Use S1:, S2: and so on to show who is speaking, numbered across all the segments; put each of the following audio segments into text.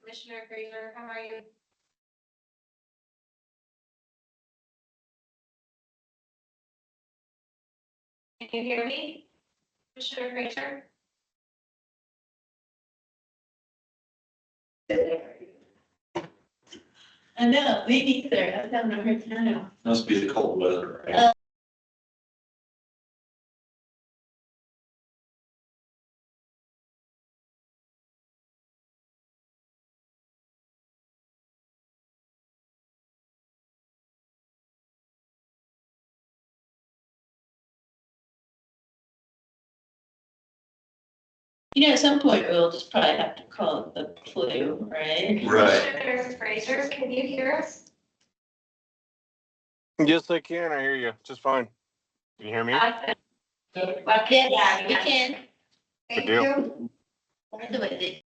S1: Commissioner Fraser, how are you? Can you hear me? Commissioner Fraser? I know, me neither. I'm having a hard time.
S2: Must be the cold weather, right?
S1: You know, at some point we'll just probably have to call it the flu, right?
S2: Right.
S1: Commissioner Fraser, can you hear us?
S3: Yes, I can. I hear you just fine. Can you hear me?
S1: Yeah, we can.
S3: Good deal.
S1: By the way,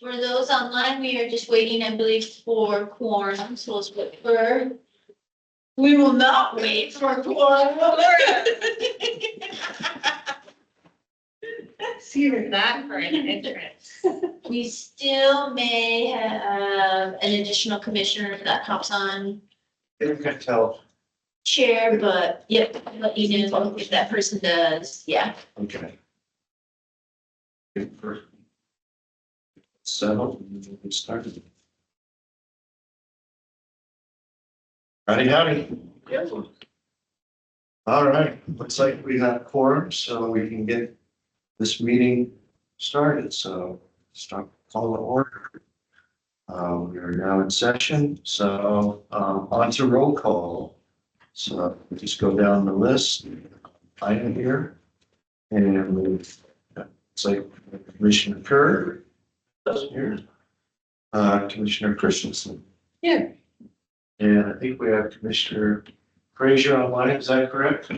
S1: for those online, we are just waiting, I believe, for quorum, so let's wait for. We will not wait for quorum.
S4: You're not for an entrance.
S1: We still may have an additional commissioner that hops on.
S2: You can tell
S1: chair, but yep, let you know if that person does, yeah.
S2: Okay. Good for- Settled, and we'll get started. Howdy, howdy. All right, looks like we got quorum, so we can get this meeting started, so start call to order. We are now in session, so on to roll call. So we just go down the list, item here. And it's like Commissioner Kerr. Here. Commissioner Christensen.
S4: Here.
S2: And I think we have Commissioner Frazier online, is that correct?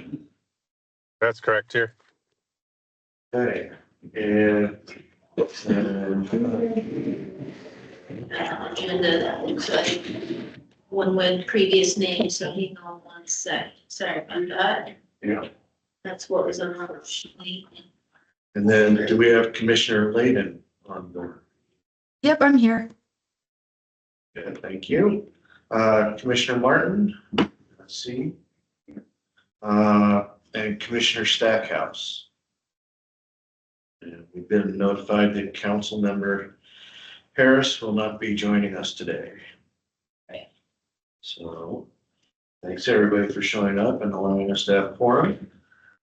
S3: That's correct here.
S2: Okay, and
S1: Agenda, that looks like one with previous name, so hang on one sec, sorry about that.
S2: yeah,
S1: That's what was on our sheet.
S2: and then do we have Commissioner Layden on board?
S5: Yep, I'm here.
S2: Yeah, thank you. Commissioner Martin, let's see. And Commissioner Stackhouse. And we've been notified that council member Harris will not be joining us today.
S1: Right.
S2: So, thanks everybody for showing up and allowing us to have quorum.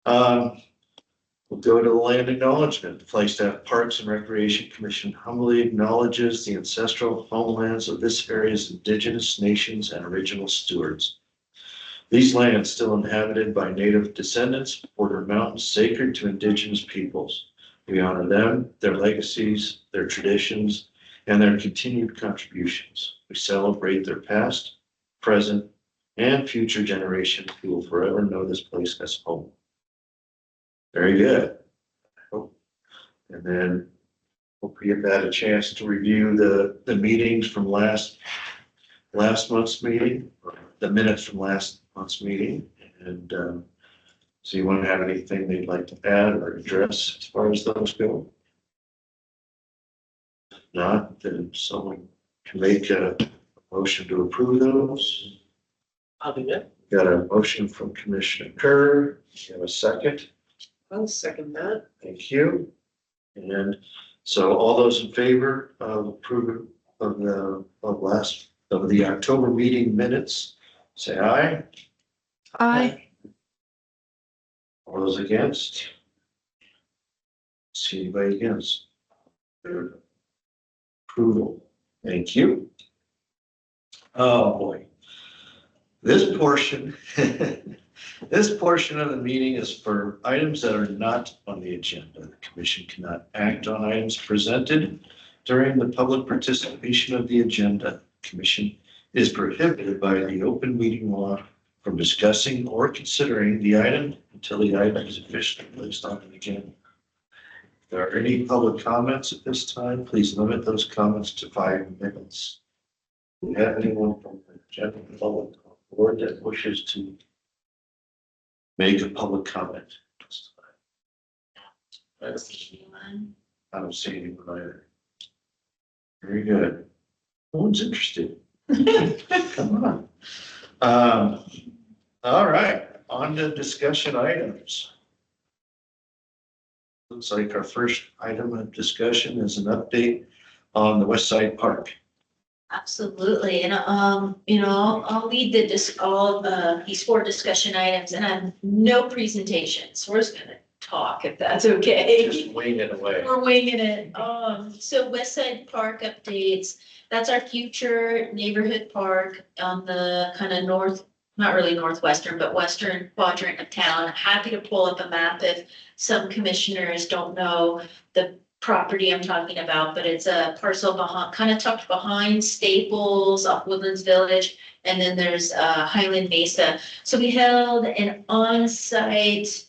S2: We'll go to the land acknowledgement. The Flagstaff Parks and Recreation Commission humbly acknowledges the ancestral homelands of this area's indigenous nations and original stewards. These lands, still inhabited by native descendants, border mountains sacred to indigenous peoples. We honor them, their legacies, their traditions, and their continued contributions. We celebrate their past, present, and future generations who will forever know this place as home. Very good. And then hopefully you've had a chance to review the meetings from last month's meeting, or the minutes from last month's meeting. And so you want to have anything they'd like to add or address as far as those go? If not, then someone can make a motion to approve those.
S4: I'll do that.
S2: Got a motion from Commissioner Kerr. You have a second?
S4: I'll second that.
S2: Thank you. And so all those in favor of approval of the October meeting minutes, say aye.
S5: I
S2: All those against? See anybody against? Approval. Thank you. Oh, boy. This portion, this portion of the meeting is for items that are not on the agenda. The commission cannot act on items presented during the public participation of the agenda. The commission is prohibited by the open meeting law from discussing or considering the item until the item is officially placed on the agenda. If there are any public comments at this time, please limit those comments to 5 minutes. Do we have anyone from the general public on board that wishes to make a public comment? I don't see anyone either. Very good. No one's interested. Come on. All right, on to discussion items. Looks like our first item of discussion is an update on the West Side Park.
S1: Absolutely, and I'll lead all of these 4 discussion items, and I have no presentations. We're just gonna talk if that's okay.
S2: Just wing it away.
S1: We're winging it. So West Side Park updates, that's our future neighborhood park on the kind of not really northwestern, but western quadrant of town. Happy to pull up a map if some commissioners don't know the property I'm talking about, but it's a parcel behind, kind of tucked behind Staples off Woodlands Village. And then there's Highland Mesa. So we held an on-site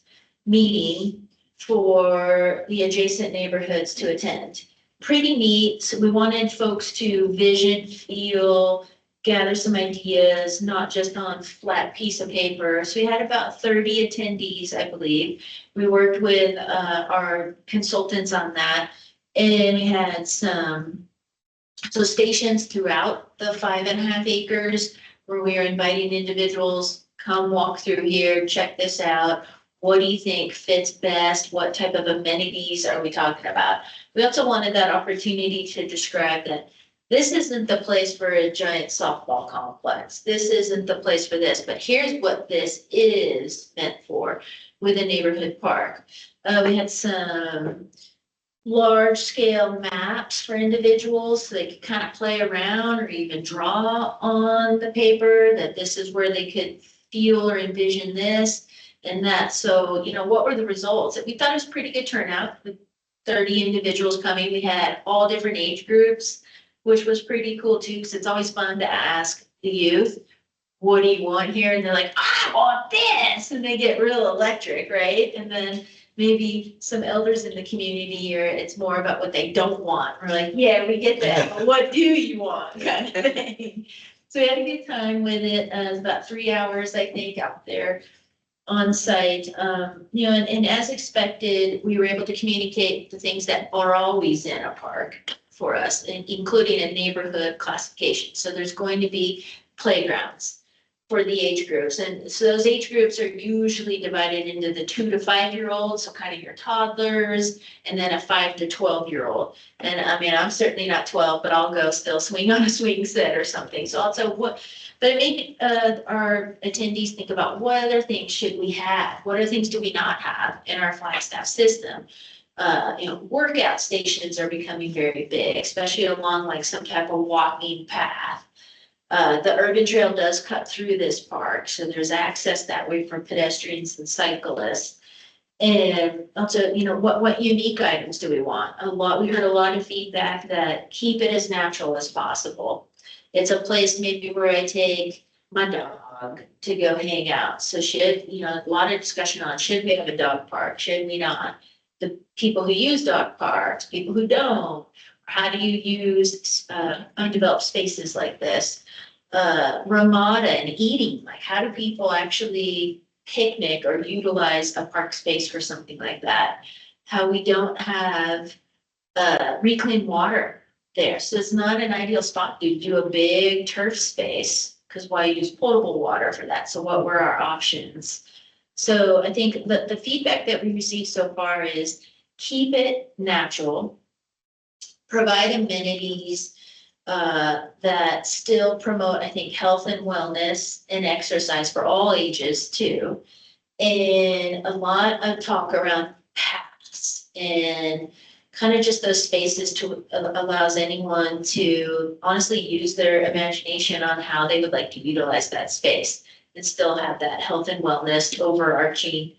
S1: meeting for the adjacent neighborhoods to attend. Pretty neat. So we wanted folks to vision, feel, gather some ideas, not just on flat piece of paper. So we had about 30 attendees, I believe. We worked with our consultants on that, and we had some stations throughout the 5.5 acres where we are inviting individuals come walk through here, check this out. What do you think fits best? What type of amenities are we talking about? We also wanted that opportunity to describe that this isn't the place for a giant softball complex. This isn't the place for this, but here's what this is meant for with a neighborhood park. We had some large scale maps for individuals so they could kind of play around or even draw on the paper that this is where they could feel or envision this and that. So, what were the results? We thought it was pretty good turnout with 30 individuals coming. We had all different age groups, which was pretty cool too, because it's always fun to ask the youth, what do you want here? And they're like, I want this. And they get real electric, right? And then maybe some elders in the community here, it's more about what they don't want. We're like, yeah, we get that, but what do you want kind of thing. So we had a good time with it. It was about 3 hours, I think, out there on site. And as expected, we were able to communicate the things that are always in a park for us, including a neighborhood classification. So there's going to be playgrounds for the age groups. And so those age groups are usually divided into the 2 to 5 year olds, so kind of your toddlers, and then a 5 to 12-year-old. And I mean, I'm certainly not 12, but I'll go still swing on a swing set or something. So also but it made our attendees think about what other things should we have? What other things do we not have in our Flagstaff system? Workout stations are becoming very big, especially along like some type of walking path. The urban trail does cut through this park, so there's access that way for pedestrians and cyclists. And also, what unique items do we want? We heard a lot of feedback that keep it as natural as possible. It's a place maybe where I take my dog to go hang out. So a lot of discussion on, should we have a dog park? Should we not? The people who use dog parks, people who don't, how do you use undeveloped spaces like this? Ramada and eating, like how do people actually picnic or utilize a park space for something like that? How we don't have reclaimed water there. So it's not an ideal spot to do a big turf space, because why use potable water for that? So what were our options? So I think the feedback that we received so far is keep it natural, provide amenities that still promote, I think, health and wellness and exercise for all ages too. And a lot of talk around paths and kind of just those spaces to allows anyone to honestly use their imagination on how they would like to utilize that space and still have that health and wellness overarching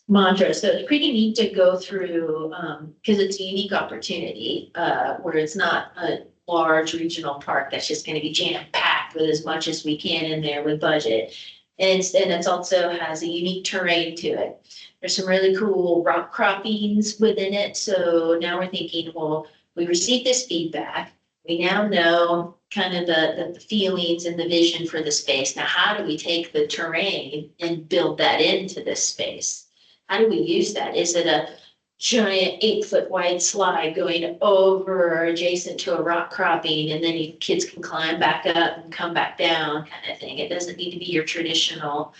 S1: mantra. So it's pretty neat to go through because it's a unique opportunity where it's not a large regional park that's just going to be jam packed with as much as we can in there with budget. And it's also has a unique terrain to it. There's some really cool rock croppings within it. So now we're thinking, well, we received this feedback. We now know kind of the feelings and the vision for the space. Now, how do we take the terrain and build that into this space? How do we use that? Is it a giant 8-foot wide slide going over or adjacent to a rock cropping, and then kids can climb back up and come back down kind of thing? It doesn't need to be your traditional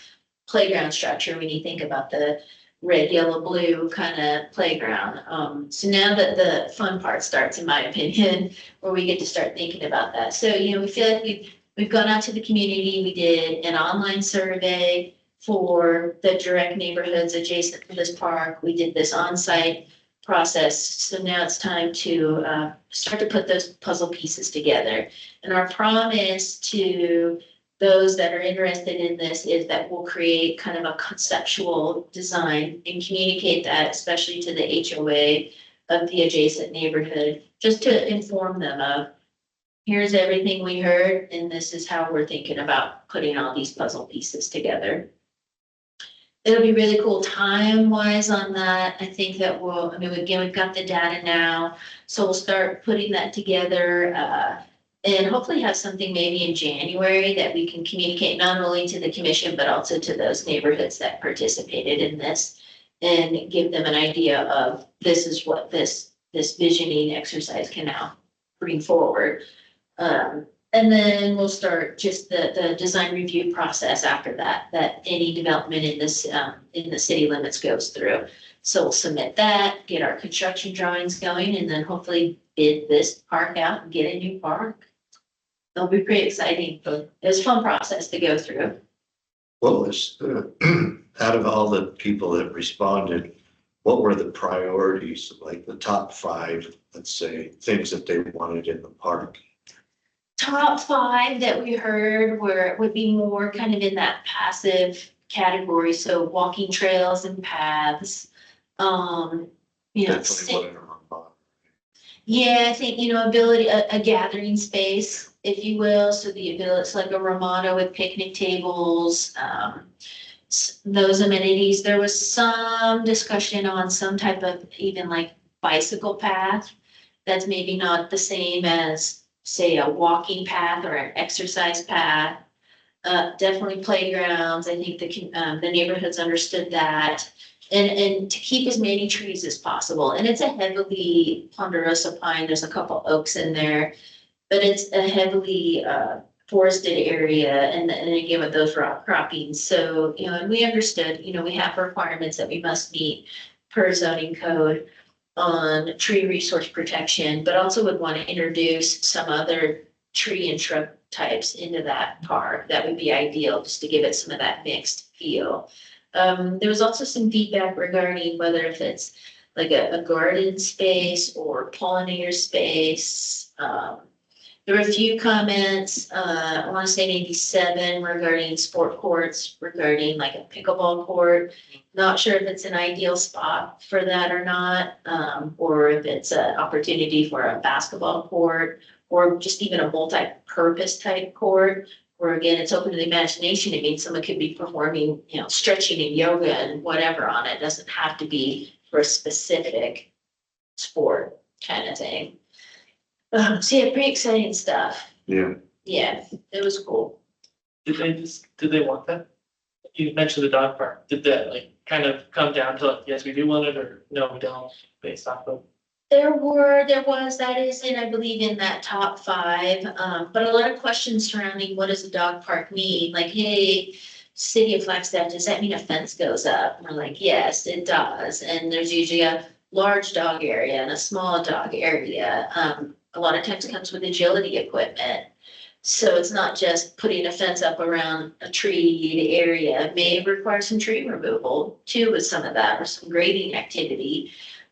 S1: playground structure when you think about the red, yellow, blue kind of playground. So now that the fun part starts, in my opinion, where we get to start thinking about that. So, we feel like we've gone out to the community. We did an online survey for the direct neighborhoods adjacent to this park. We did this on-site process. So now it's time to start to put those puzzle pieces together. And our promise to those that are interested in this is that we'll create kind of a conceptual design and communicate that, especially to the HOA of the adjacent neighborhood, just to inform them of, here's everything we heard, and this is how we're thinking about putting all these puzzle pieces together. It'll be really cool time-wise on that. I think that we've got the data now, so we'll start putting that together and hopefully have something maybe in January that we can communicate not only to the commission, but also to those neighborhoods that participated in this and give them an idea of this is what this visioning exercise can now bring forward. And And then we'll start just the design review process after that any development in this, in the city limits goes through. So we'll submit that, get our construction drawings going, and then hopefully bid this park out and get a new park. It'll be pretty exciting, but it's a fun process to go through.
S2: What was, out of all the people that responded, what were the priorities, like the top 5, let's say, things that they wanted in the park?
S1: Top 5 that we heard would be more kind of in that passive category, so walking trails and paths. You know,
S2: Definitely wanted a remote.
S1: yeah, I think, you know, ability, a gathering space, if you will, so the ability, it's like a Ramada with picnic tables, those amenities. There was some discussion on some type of even like bicycle path that's maybe not the same as, say, a walking path or an exercise path. Definitely playgrounds. I think the neighborhoods understood that. And to keep as many trees as possible. And it's a heavily ponderosa pine. There's a couple oaks in there, but it's a heavily forested area. And again, with those rock croppings. So, you know, and we understood, you know, we have requirements that we must meet per zoning code on tree resource protection, but also would want to introduce some other tree and shrub types into that park. That would be ideal, just to give it some of that mixed feel. There was also some feedback regarding whether if it's like a garden space or pollinator space. There were a few comments, I want to say maybe 7 regarding sport courts, regarding like a pickleball court. Not sure if it's an ideal spot for that or not, or if it's an opportunity for a basketball court or just even a multi-purpose type court. Where again, it's open to the imagination. It means someone could be performing, you know, stretching and yoga and whatever on it. It doesn't have to be for a specific sport kind of thing. So yeah, pretty exciting stuff.
S2: Yeah.
S1: Yeah, it was cool.
S4: Did they want that? You mentioned the dog park. Did that like kind of come down to, yes, we do want it, or no, we don't, based off of?
S1: That is in, I believe, in that top 5, but a lot of questions surrounding what does a dog park mean? Like, hey, city of Flagstaff, does that mean a fence goes up? And we're like, yes, it does. And there's usually a large dog area and a small dog area. A lot of times it comes with agility equipment. So it's not just putting a fence up around a treed area. It may require some tree removal too with some of that, or some grading activity,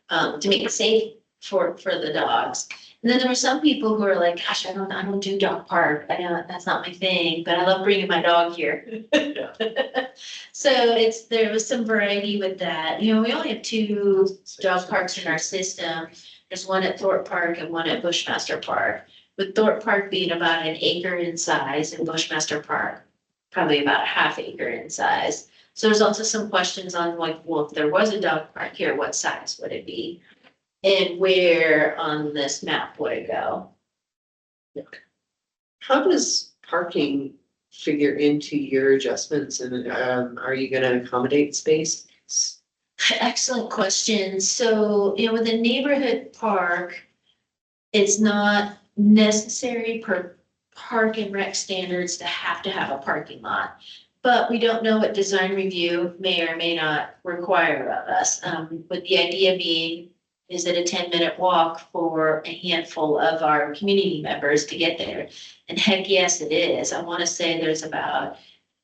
S1: to make it safe for the dogs. And then there were some people who are like, gosh, I don't do dog park. That's not my thing, but I love bringing my dog here.
S4: Yeah.
S1: So there was some variety with that. You know, we only have 2 dog parks in our system. There's one at Thorpe Park and one at Bushmaster Park. With Thorpe Park being about 1 acre in size and Bushmaster Park probably about a ½ acre in size. So there's also some questions on like, well, if there was a dog park here, what size would it be? And where on this map would it go?
S6: How does parking figure into your adjustments, and are you gonna accommodate space?
S1: Excellent question. So, you know, with a neighborhood park, it's not necessary per park and rec standards to have a parking lot. But we don't know what design review may or may not require of us. With the idea being, is it a 10-minute walk for a handful of our community members to get there? And heck, yes, it is. I want to say there's about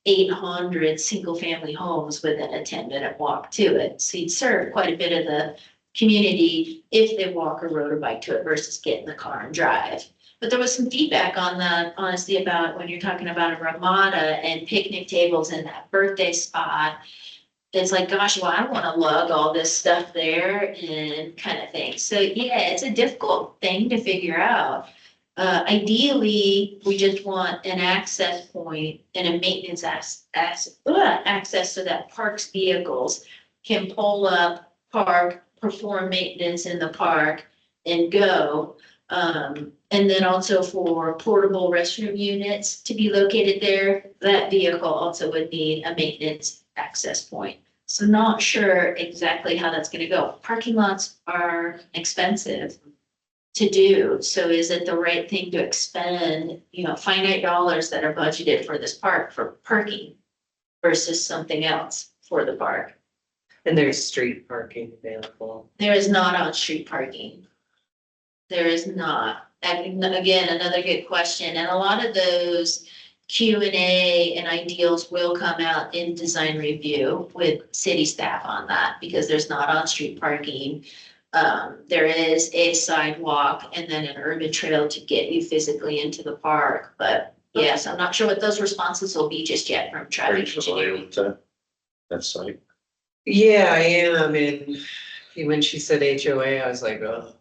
S1: 800 single-family homes within a 10-minute walk to it. So you'd serve quite a bit of the community if they walk or rode or bike to it versus get in the car and drive. But there was some feedback on that, honestly, about when you're talking about a Ramada and picnic tables and that birthday spot. It's like, gosh, well, I don't want to lug all this stuff there and kind of thing. So yeah, it's a difficult thing to figure out. Ideally, we just want an access point and a maintenance access so that parks vehicles can pull up, park, perform maintenance in the park and go. And then also for portable restroom units to be located there, that vehicle also would need a maintenance access point. So not sure exactly how that's gonna go. Parking lots are expensive. to do. So is it the right thing to expend, finite dollars that are budgeted for this park for parking versus something else for the park?
S6: And there's street parking available.
S1: There is not on-street parking. There is not. And again, another good question. And a lot of those Q&A and ideals will come out in design review with city staff on that because there's not on-street parking. There is a sidewalk and then an urban trail to get you physically into the park. But yes, I'm not sure what those responses will be just yet from
S2: Are you
S1: traffic
S2: familiar
S1: engineering.
S2: with that? That site?
S6: Yeah, I am, and when she said HOA, I was like, oh,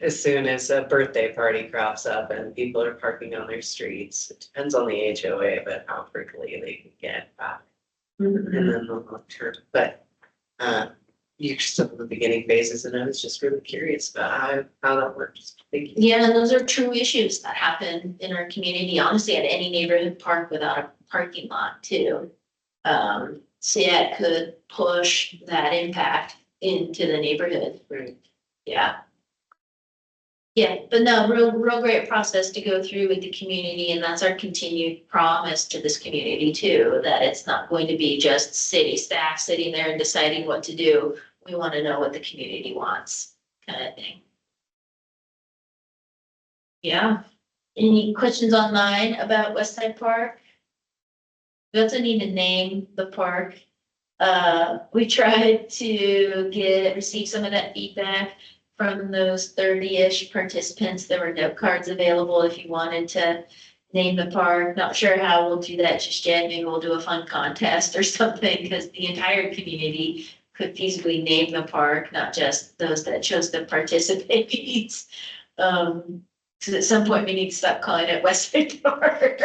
S6: as soon as a birthday party crops up and people are parking on their streets, it depends on the HOA, but how frequently they can get back. And then the long term, but, you're still in the beginning phases, and I was just really curious about how that works. Thank you.
S1: Yeah, and those are true issues that happen in our community, honestly, at any neighborhood park without a parking lot too. So yeah, it could push that impact into the neighborhood.
S6: Right.
S1: Yeah. Yeah, but no, real great process to go through with the community, and that's our continued promise to this community too, that it's not going to be just city staff sitting there and deciding what to do. We want to know what the community wants, kind of thing. Yeah. Any questions online about West Side Park? We also need to name the park. We tried to receive some of that feedback from those 30-ish participants. There were note cards available if you wanted to name the park. Not sure how we'll do that just yet. Maybe we'll do a fun contest or something because the entire community could feasibly name the park, not just those that chose to participate. Because at some point we need to stop calling it West Side Park.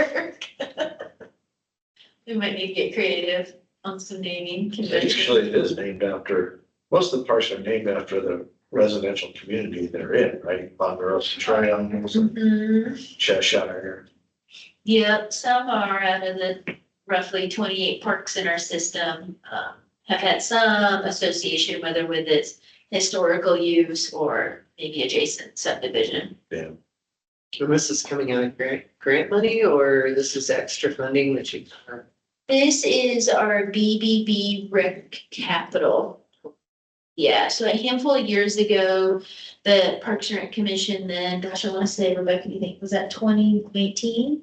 S1: We might need to get creative on some naming conventions.
S2: Actually, it is named after, most of the parks are named after the residential community they're in, right? Ponderosa Triangles and
S1: Mhm.
S2: Cheshire.
S1: Yep, some are out of the roughly 28 parks in our system, have had some association, whether with its historical use or maybe adjacent subdivision.
S2: Yeah.
S6: And this is coming out of grant money, or this is extra funding that you?
S1: This is our BBB RIC capital. Yeah, so a handful of years ago, the Parks and Rec Commission then, gosh, I want to say, Rebecca, do you think, was that 2019?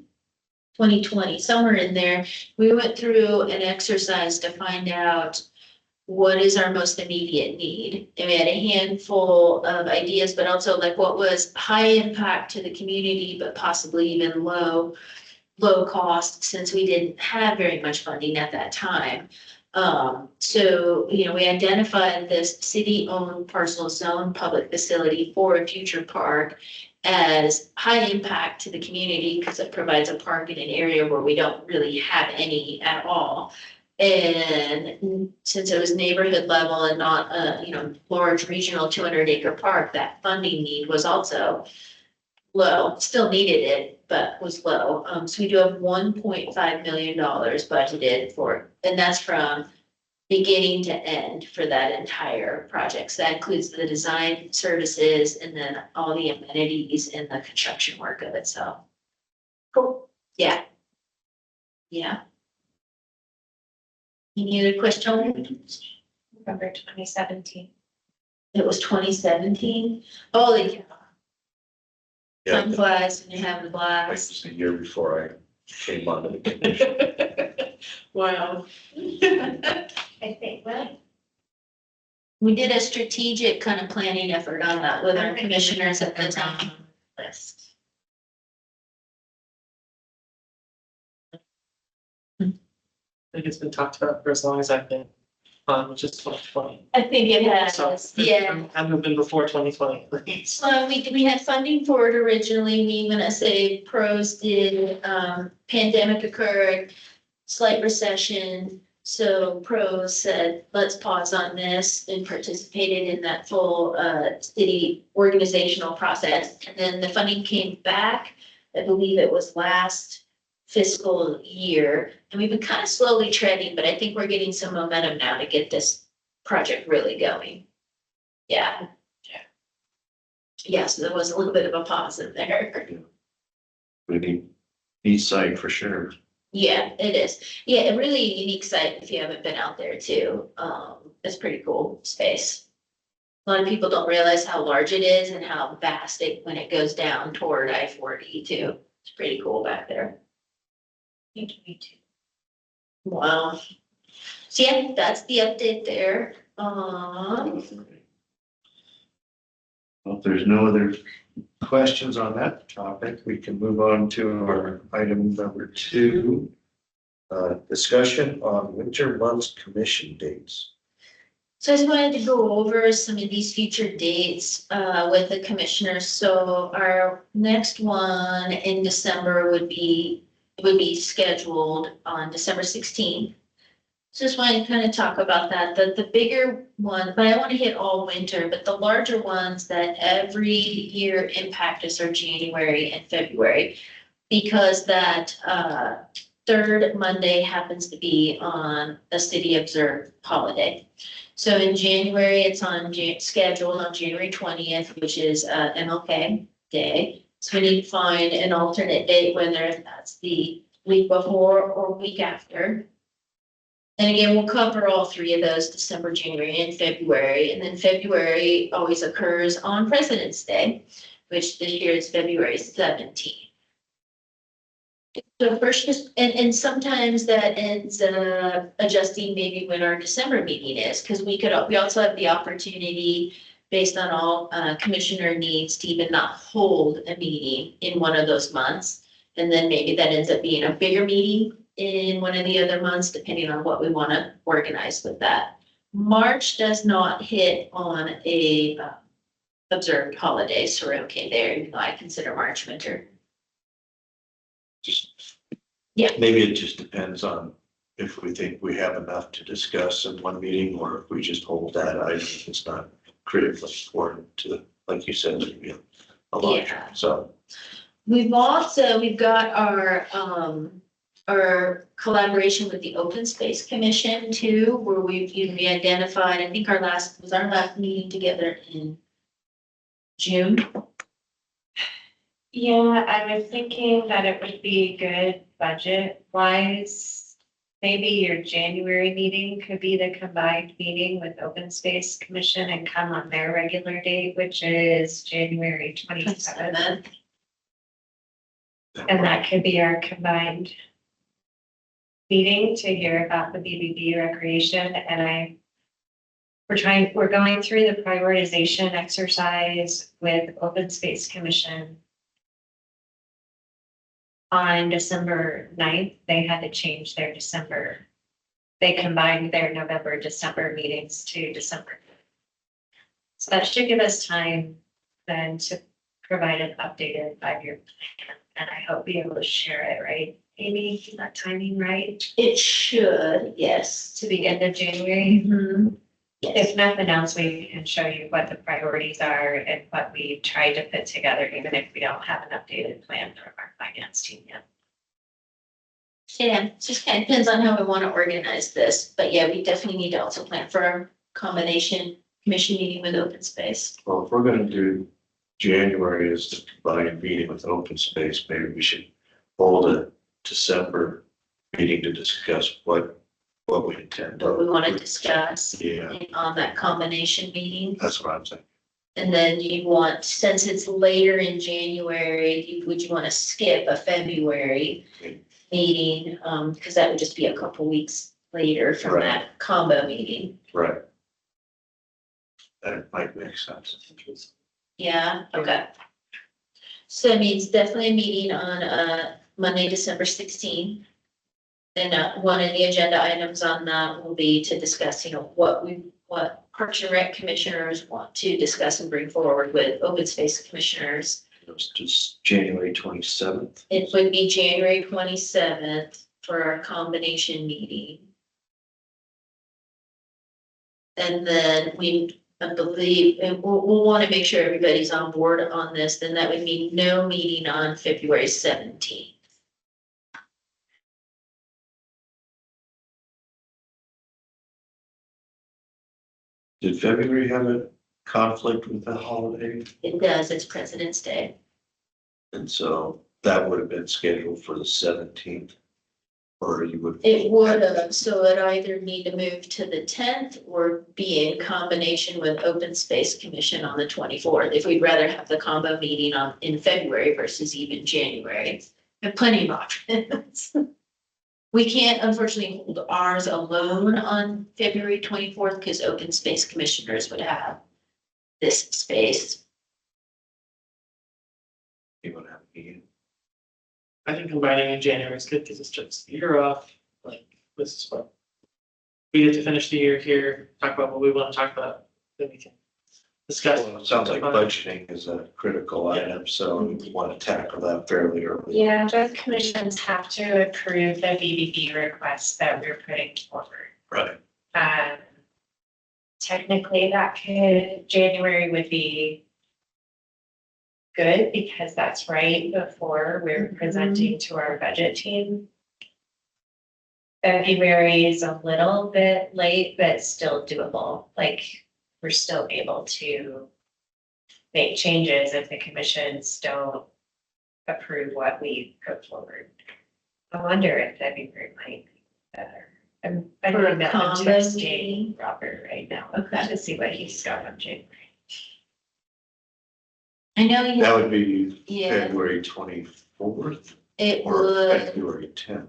S1: 2020, somewhere in there, we went through an exercise to find out what is our most immediate need. And we had a handful of ideas, but also like what was high impact to the community, but possibly even low cost, since we didn't have very much funding at that time. So, we identified this city-owned parcel zone public facility for a future park as high impact to the community because it provides a park in an area where we don't really have any at all. And since it was neighborhood level and not a, large regional 200-acre park, that funding need was also low, still needed it, but was low. So we do have $1.5 million budgeted for, and that's from beginning to end for that entire project. So that includes the design services and then all the amenities and the construction work of itself. Cool. Yeah. Yeah. Any other questions?
S7: November 2017.
S1: It was 2017. Holy cow.
S2: Yeah,
S1: Time flies and you're having a
S2: it
S1: blast.
S2: was a year before I came onto the commission.
S1: Wow.
S7: I think, right?
S1: We did a strategic kind of planning effort on that with our commissioners at the time.
S7: List.
S4: I think it's been talked about for as long as I've been on, which is 2020.
S1: I think it
S4: So
S1: has, yeah.
S4: Hadn't been before 2020, at least.
S1: So we had funding for it originally. We even say pros did, pandemic occurred, slight recession. So pros said, let's pause on this and participated in that full, city organizational process. And then the funding came back. I believe it was last fiscal year. And we've been kind of slowly treading, but I think we're getting some momentum now to get this project really going. Yeah. Yes, there was a little bit of a pause in there.
S2: Really neat site for sure.
S1: Yeah, it is. Yeah, a really unique site if you haven't been out there too. It's pretty cool space. A lot of people don't realize how large it is and how vast it, when it goes down toward I-40 too. It's pretty cool back there.
S7: Me too.
S1: Wow. So yeah, that's the update there.
S2: Well, if there's no other questions on that topic, we can move on to our item number 2. Discussion on winter months commission dates.
S1: So I just wanted to go over some of these future dates with the commissioners. So our next one in December would be scheduled on December 16th. So just wanted to kind of talk about that. The bigger one, but I want to hit all winter, but the larger ones that every year impact us are January and February. Because that third Monday happens to be on a city observed holiday. So in January, it's scheduled on January 20th, which is MLK Day. So we need to find an alternate date, whether that's the week before or week after. And again, we'll cover all 3 of those, December, January, and February. And then February always occurs on President's Day, which this year is February 17th. So first, and sometimes that ends adjusting maybe when our December meeting is, because we also have the opportunity, based on all commissioner needs, to even not hold a meeting in one of those months. And then maybe that ends up being a bigger meeting in one of the other months, depending on what we want to organize with that. March does not hit on a observed holiday, so we're okay there, even though I consider March winter.
S2: Just.
S1: Yeah.
S2: Maybe it just depends on if we think we have enough to discuss in one meeting, or if we just hold that item. It's not critically important to, like you said, maybe a lot.
S1: Yeah.
S2: So.
S1: We've got our collaboration with the Open Space Commission too, where we identified, I think our last meeting together in June.
S7: Yeah, I was thinking that it would be good budget wise. Maybe your January meeting could be the combined meeting with Open Space Commission and come on their regular date, which is January 27th. And that could be our combined meeting to hear about the BBB recreation. And we're going through the prioritization exercise with Open Space Commission. On December 9th, they had to change their they combined their November, December meetings to December. So that should give us time then to provide an updated 5-year plan. And I hope be able to share it, right? Amy, is that timing right?
S1: It should, yes.
S7: To the end of January?
S1: Mhm. Yes.
S7: If nothing else, we can show you what the priorities are and what we tried to put together, even if we don't have an updated plan from our finance team yet.
S1: Yeah, it just kind of depends on how we want to organize this, but yeah, we definitely need to also plan for our combination commission meeting with Open Space.
S2: Well, if we're gonna do January as the combined meeting with open space, maybe we should hold a December meeting to discuss what we intend.
S1: What we want to discuss
S2: Yeah,
S1: on that combination meeting.
S2: that's what I'm saying.
S1: And then you want, since it's later in January, would you want to skip a February meeting? Because that would just be a couple weeks later from
S2: Right.
S1: that combo meeting.
S2: Right. That might make sense.
S1: Yeah, okay. So it means definitely a meeting on Monday, December 16th. And one of the agenda items on that will be to discuss, what Parks and Rec commissioners want to discuss and bring forward with open space commissioners.
S2: It was just January 27th.
S1: It would be January 27th for our combination meeting. And then I believe, and we'll want to make sure everybody's on board on this, then that would mean no meeting on February 17th.
S2: Did February have conflict with the holiday?
S1: It does, it's President's Day.
S2: And so that would have been scheduled for the 17th. Or you would.
S1: It would have, so it'd either need to move to the 10th or be in combination with Open Space Commission on the 24th. If we'd rather have the combo meeting in February versus even January. There are plenty of options. We can't unfortunately hold ours alone on February 24th because Open Space Commissioners would have this space.
S2: You would have a meeting.
S4: I think combining in January is good because it's just a year off, like this is what. We get to finish the year here, talk about what we want to talk about, then we can discuss.
S2: Well, it sounds like budgeting is a critical item, so we want to tackle that fairly early.
S7: Yeah, both commissions have to approve the BBB requests that we're putting forward.
S2: Right.
S7: Technically, January would be good because that's right before we're presenting to our budget team. February is a little bit late, but still doable. Like, we're still able to make changes if the commissions don't approve what we put forward. I wonder if February might be better. I'm
S1: For a
S7: doing that, I'm
S1: combo
S7: texting
S1: meeting?
S7: Robert right now,
S1: Okay.
S7: to see what he's got on January.
S1: I know you,
S2: That would be
S1: yeah,
S2: February 24th
S1: it
S2: or
S1: would,
S2: February 10th.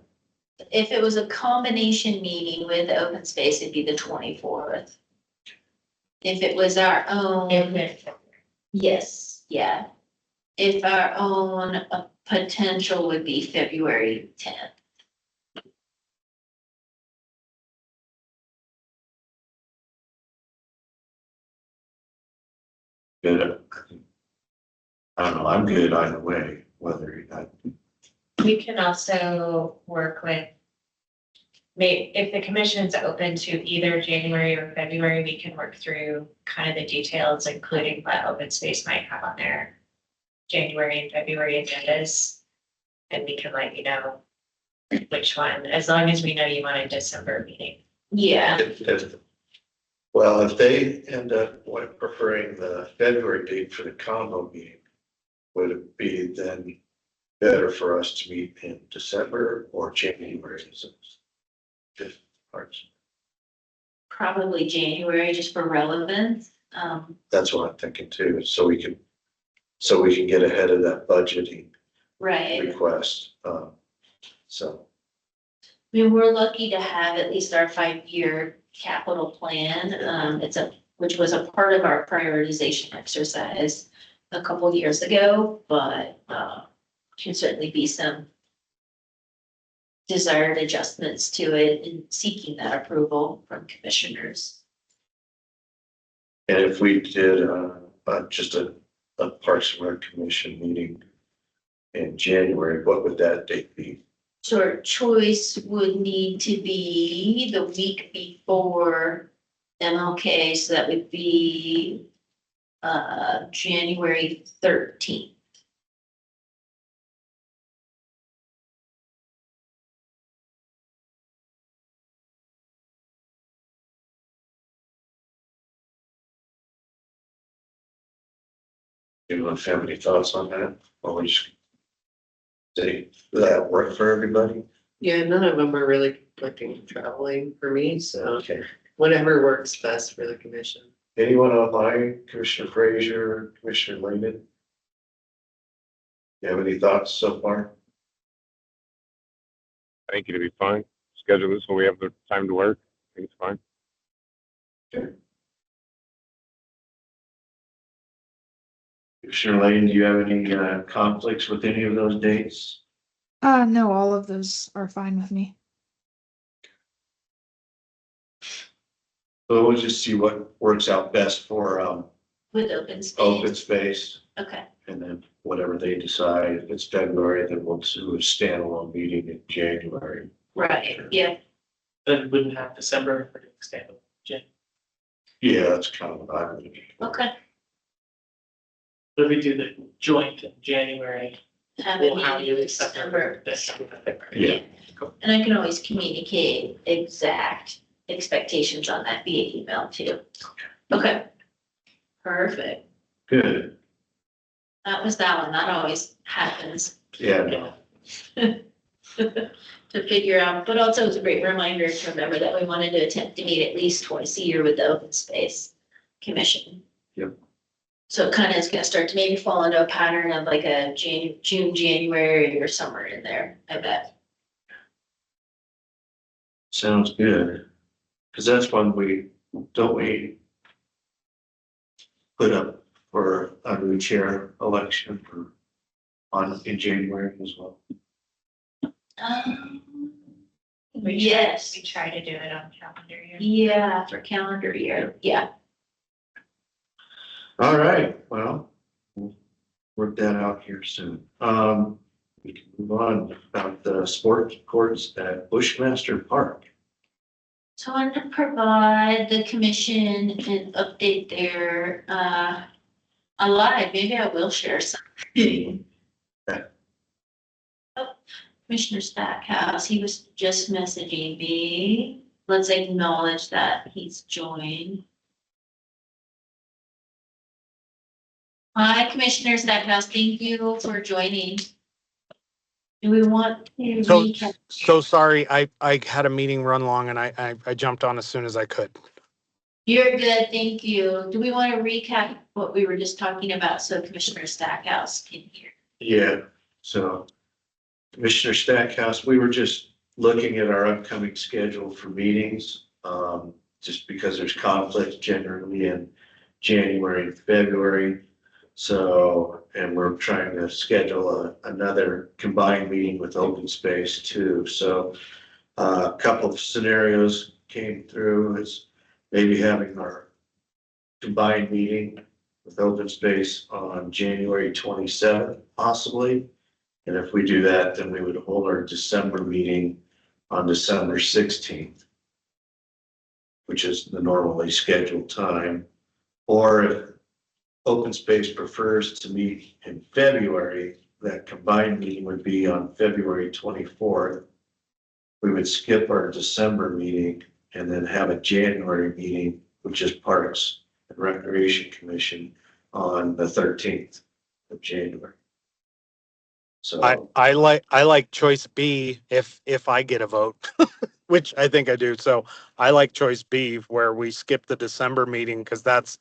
S1: if it was a combination meeting with Open Space, it'd be the 24th. If it was our own. Yes, yeah. If our own potential would be February 10th.
S2: Good. I don't know, I'm good either way, whether
S7: We can also work with, if the commission's open to either January or February, we can work through kind of the details, including what open space might have on their January and February agendas. And we can let you know which one, as long as we know you want a December meeting.
S1: Yeah,
S2: well, if they end up preferring the February date for the combo meeting, would it be then better for us to meet in December or January? Just parts.
S1: probably January, just for relevance.
S2: That's what I'm thinking too, so we can get ahead of that budgeting
S1: Right.
S2: request. So,
S1: I mean, we're lucky to have at least our 5-year capital plan. Which was a part of our prioritization exercise a couple years ago, but can certainly be some desired adjustments to it in seeking that approval from commissioners.
S2: and if we did just a Parks and Rec Commission meeting in January, what would that date be?
S1: So our choice would need to be the week before MLK, so that would be January 13th.
S2: Anyone have any thoughts on that? Or we just say, does that work for everybody?
S6: Yeah, none of them are really conflicting traveling for me, so
S2: Okay.
S6: whatever works best for the commission.
S2: Anyone online, Commissioner Frazier, Commissioner Lehman? You have any thoughts so far?
S3: I think it'd be fine. Schedule this when we have the time to work. I think it's fine.
S2: Commissioner Lane, do you have any conflicts with any of those dates?
S5: No, all of those are fine with me.
S2: So we'll just see what works out best for
S1: With open
S2: open
S1: space.
S2: space,
S1: Okay,
S2: and then whatever they decide. If it's February, then we'll do a standalone meeting in January.
S1: right, yeah,
S4: Then we wouldn't have December for the extended.
S2: Yeah, that's kind of what I'm looking for.
S1: okay.
S4: But we do the joint in January.
S1: Have a
S4: We'll have
S1: meeting
S4: you
S1: in December.
S4: December.
S2: Yeah.
S1: And I can always communicate exact expectations on that via email too. Okay. Perfect.
S2: Good.
S1: That was that one. That always happens.
S2: Yeah, no.
S1: To figure out, but also it's a great reminder to remember that we wanted to attempt to meet at least twice a year with the Open Space Commission.
S2: Yep.
S1: So it kind of is gonna start to maybe fall into a pattern of like a June, January or somewhere in there, I bet.
S2: Sounds good. Cause that's when we put up for a new chair election in January as well.
S1: Yes,
S7: We try to do it on calendar year.
S1: yeah, for calendar year, yeah.
S2: All right, well, we'll work that out here soon. We can move on about the sports courts at Bushmaster Park.
S1: So I wanted to provide the commission an update there, a live, maybe I will share something.
S2: Okay.
S1: Oh, Commissioner Stackhouse, he was just messaging me. Let's acknowledge that he's joined. Hi, Commissioner Stackhouse, thank you for joining. Do we want to
S8: So,
S1: recap?
S8: so sorry, I had a meeting run long and I jumped on as soon as I could.
S1: You're good, thank you. Do we want to recap what we were just talking about so Commissioner Stackhouse can hear?
S2: Yeah, so Commissioner Stackhouse, we were just looking at our upcoming schedule for meetings, just because there's conflict generally in January and February. So, and we're trying to schedule another combined meeting with open space too. So a couple of scenarios came through is maybe having our combined meeting with open space on January 27th, possibly. And if we do that, then we would hold our December meeting on December 16th, which is the normally scheduled time. Or if open space prefers to meet in February, that combined meeting would be on February 24th. We would skip our December meeting and then have a January meeting, which is Parks and Recreation Commission on the 13th of January. So
S8: I like choice B if I get a vote, which I think I do. So I like choice B where we skip the December meeting because that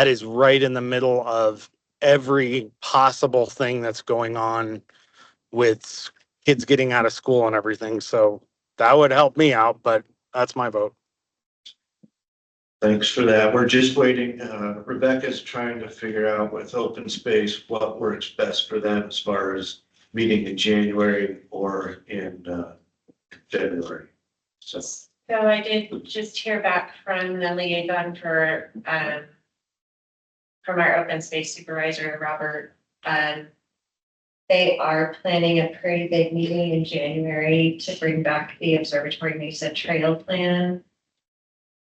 S8: is right in the middle of every possible thing that's going on with kids getting out of school and everything. So that would help me out, but that's my vote.
S2: thanks for that. We're just waiting. Rebecca's trying to figure out with open space what works best for them as far as meeting in January or in February. So
S7: So I did just hear back from the liaison from our open space supervisor, Robert. They are planning a pretty big meeting in January to bring back the Observatory Mesa Trail Plan.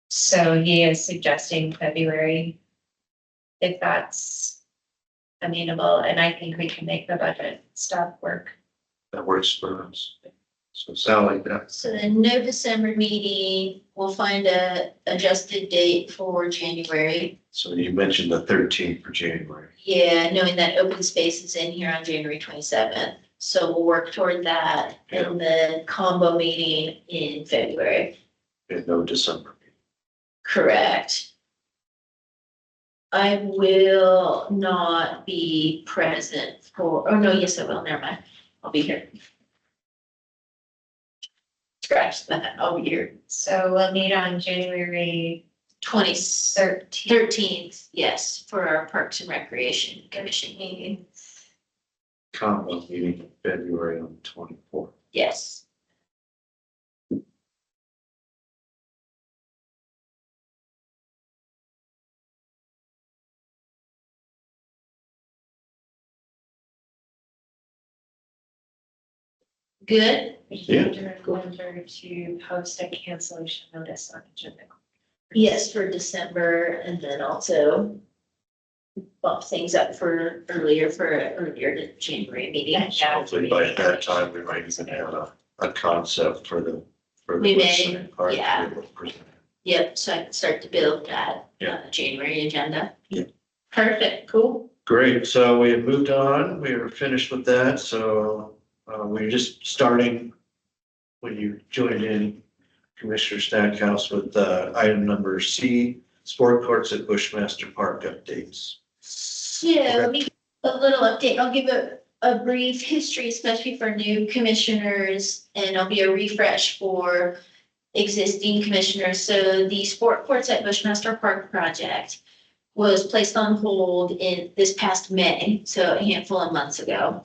S7: So he is suggesting February, if that's amenable, and I think we can make the budget stuff work.
S2: that works for us. So it sounds like that.
S1: So then no December meeting, we'll find a adjusted date for January.
S2: So you mentioned the 13th for January.
S1: Yeah, knowing that open space is in here on January 27th. So we'll work toward that and the combo meeting in February.
S2: And no December.
S1: Correct. I will not be present for, oh no, yes, I will, never mind. I'll be here. Scratch that, I'll be here.
S7: So we'll meet on January
S1: 13th, yes, for our Parks and Recreation Commission meeting.
S2: Combo meeting in February on the 24th.
S1: Yes. Good?
S2: Yeah.
S7: Remember to post a cancellation notice on agenda.
S1: Yes, for December, and then also bump things up for earlier to January meeting.
S2: Hopefully by that time, we might even have a concept for the.
S1: We may,
S2: website part to be
S1: yeah.
S2: able to present.
S1: Yep, so I can start to build that
S2: Yeah.
S1: January agenda.
S2: Yeah.
S1: Perfect, cool.
S2: Great, so we had moved on, we were finished with that, so we're just starting when you joined in, Commissioner Stackhouse, with item number C, sport courts at Bushmaster Park updates.
S1: So let me give a little update. I'll give a brief history, especially for new commissioners, and I'll be a refresh for existing commissioners. So the sport courts at Bushmaster Park project was placed on hold in this past May, so a handful of months ago.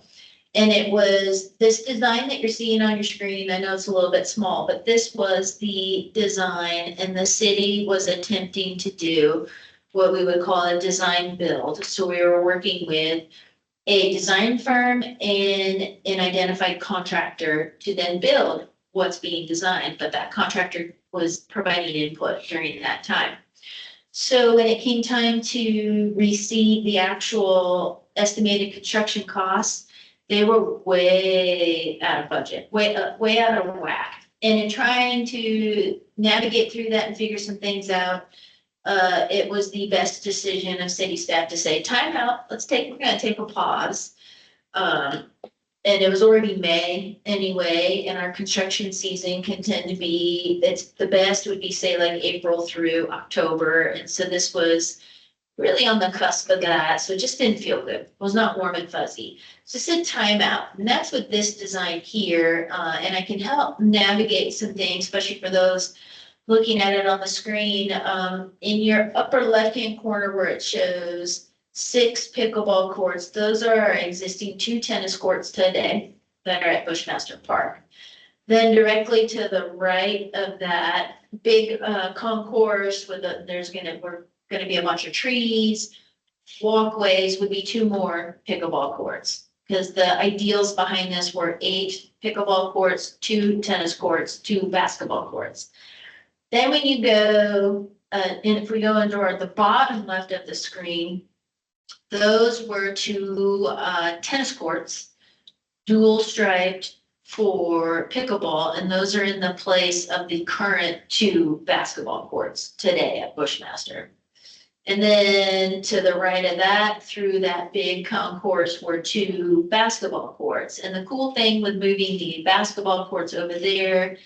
S1: And it was this design that you're seeing on your screen. I know it's a little bit small, but this was the design, and the city was attempting to do what we would call a design build. So we were working with a design firm and an identified contractor to then build what's being designed, but that contractor was providing input during that time. So when it came time to receive the actual estimated construction costs, they were way out of budget, way out of whack. And in trying to navigate through that and figure some things out, it was the best decision of city staff to say, time out, we're gonna take a pause. And it was already May anyway, and our construction season can tend to be, it's the best would be say like April through October. And so this was really on the cusp of that. So it just didn't feel good. It was not warm and fuzzy. So it said time out. And that's what this design here, and I can help navigate some things, especially for those looking at it on the screen. In your upper left-hand corner where it shows 6 pickleball courts, those are our existing 2 tennis courts today that are at Bushmaster Park. Then directly to the right of that big concourse with we're gonna be a bunch of trees, walkways would be 2 more pickleball courts. Because the ideals behind this were 8 pickleball courts, 2 tennis courts, 2 basketball courts. Then when you go, and if we go into the bottom left of the screen, those were 2 tennis courts, dual striped for pickleball, and those are in the place of the current 2 basketball courts today at Bushmaster. And then to the right of that, through that big concourse, were 2 basketball courts. And the cool thing with moving the basketball courts over there,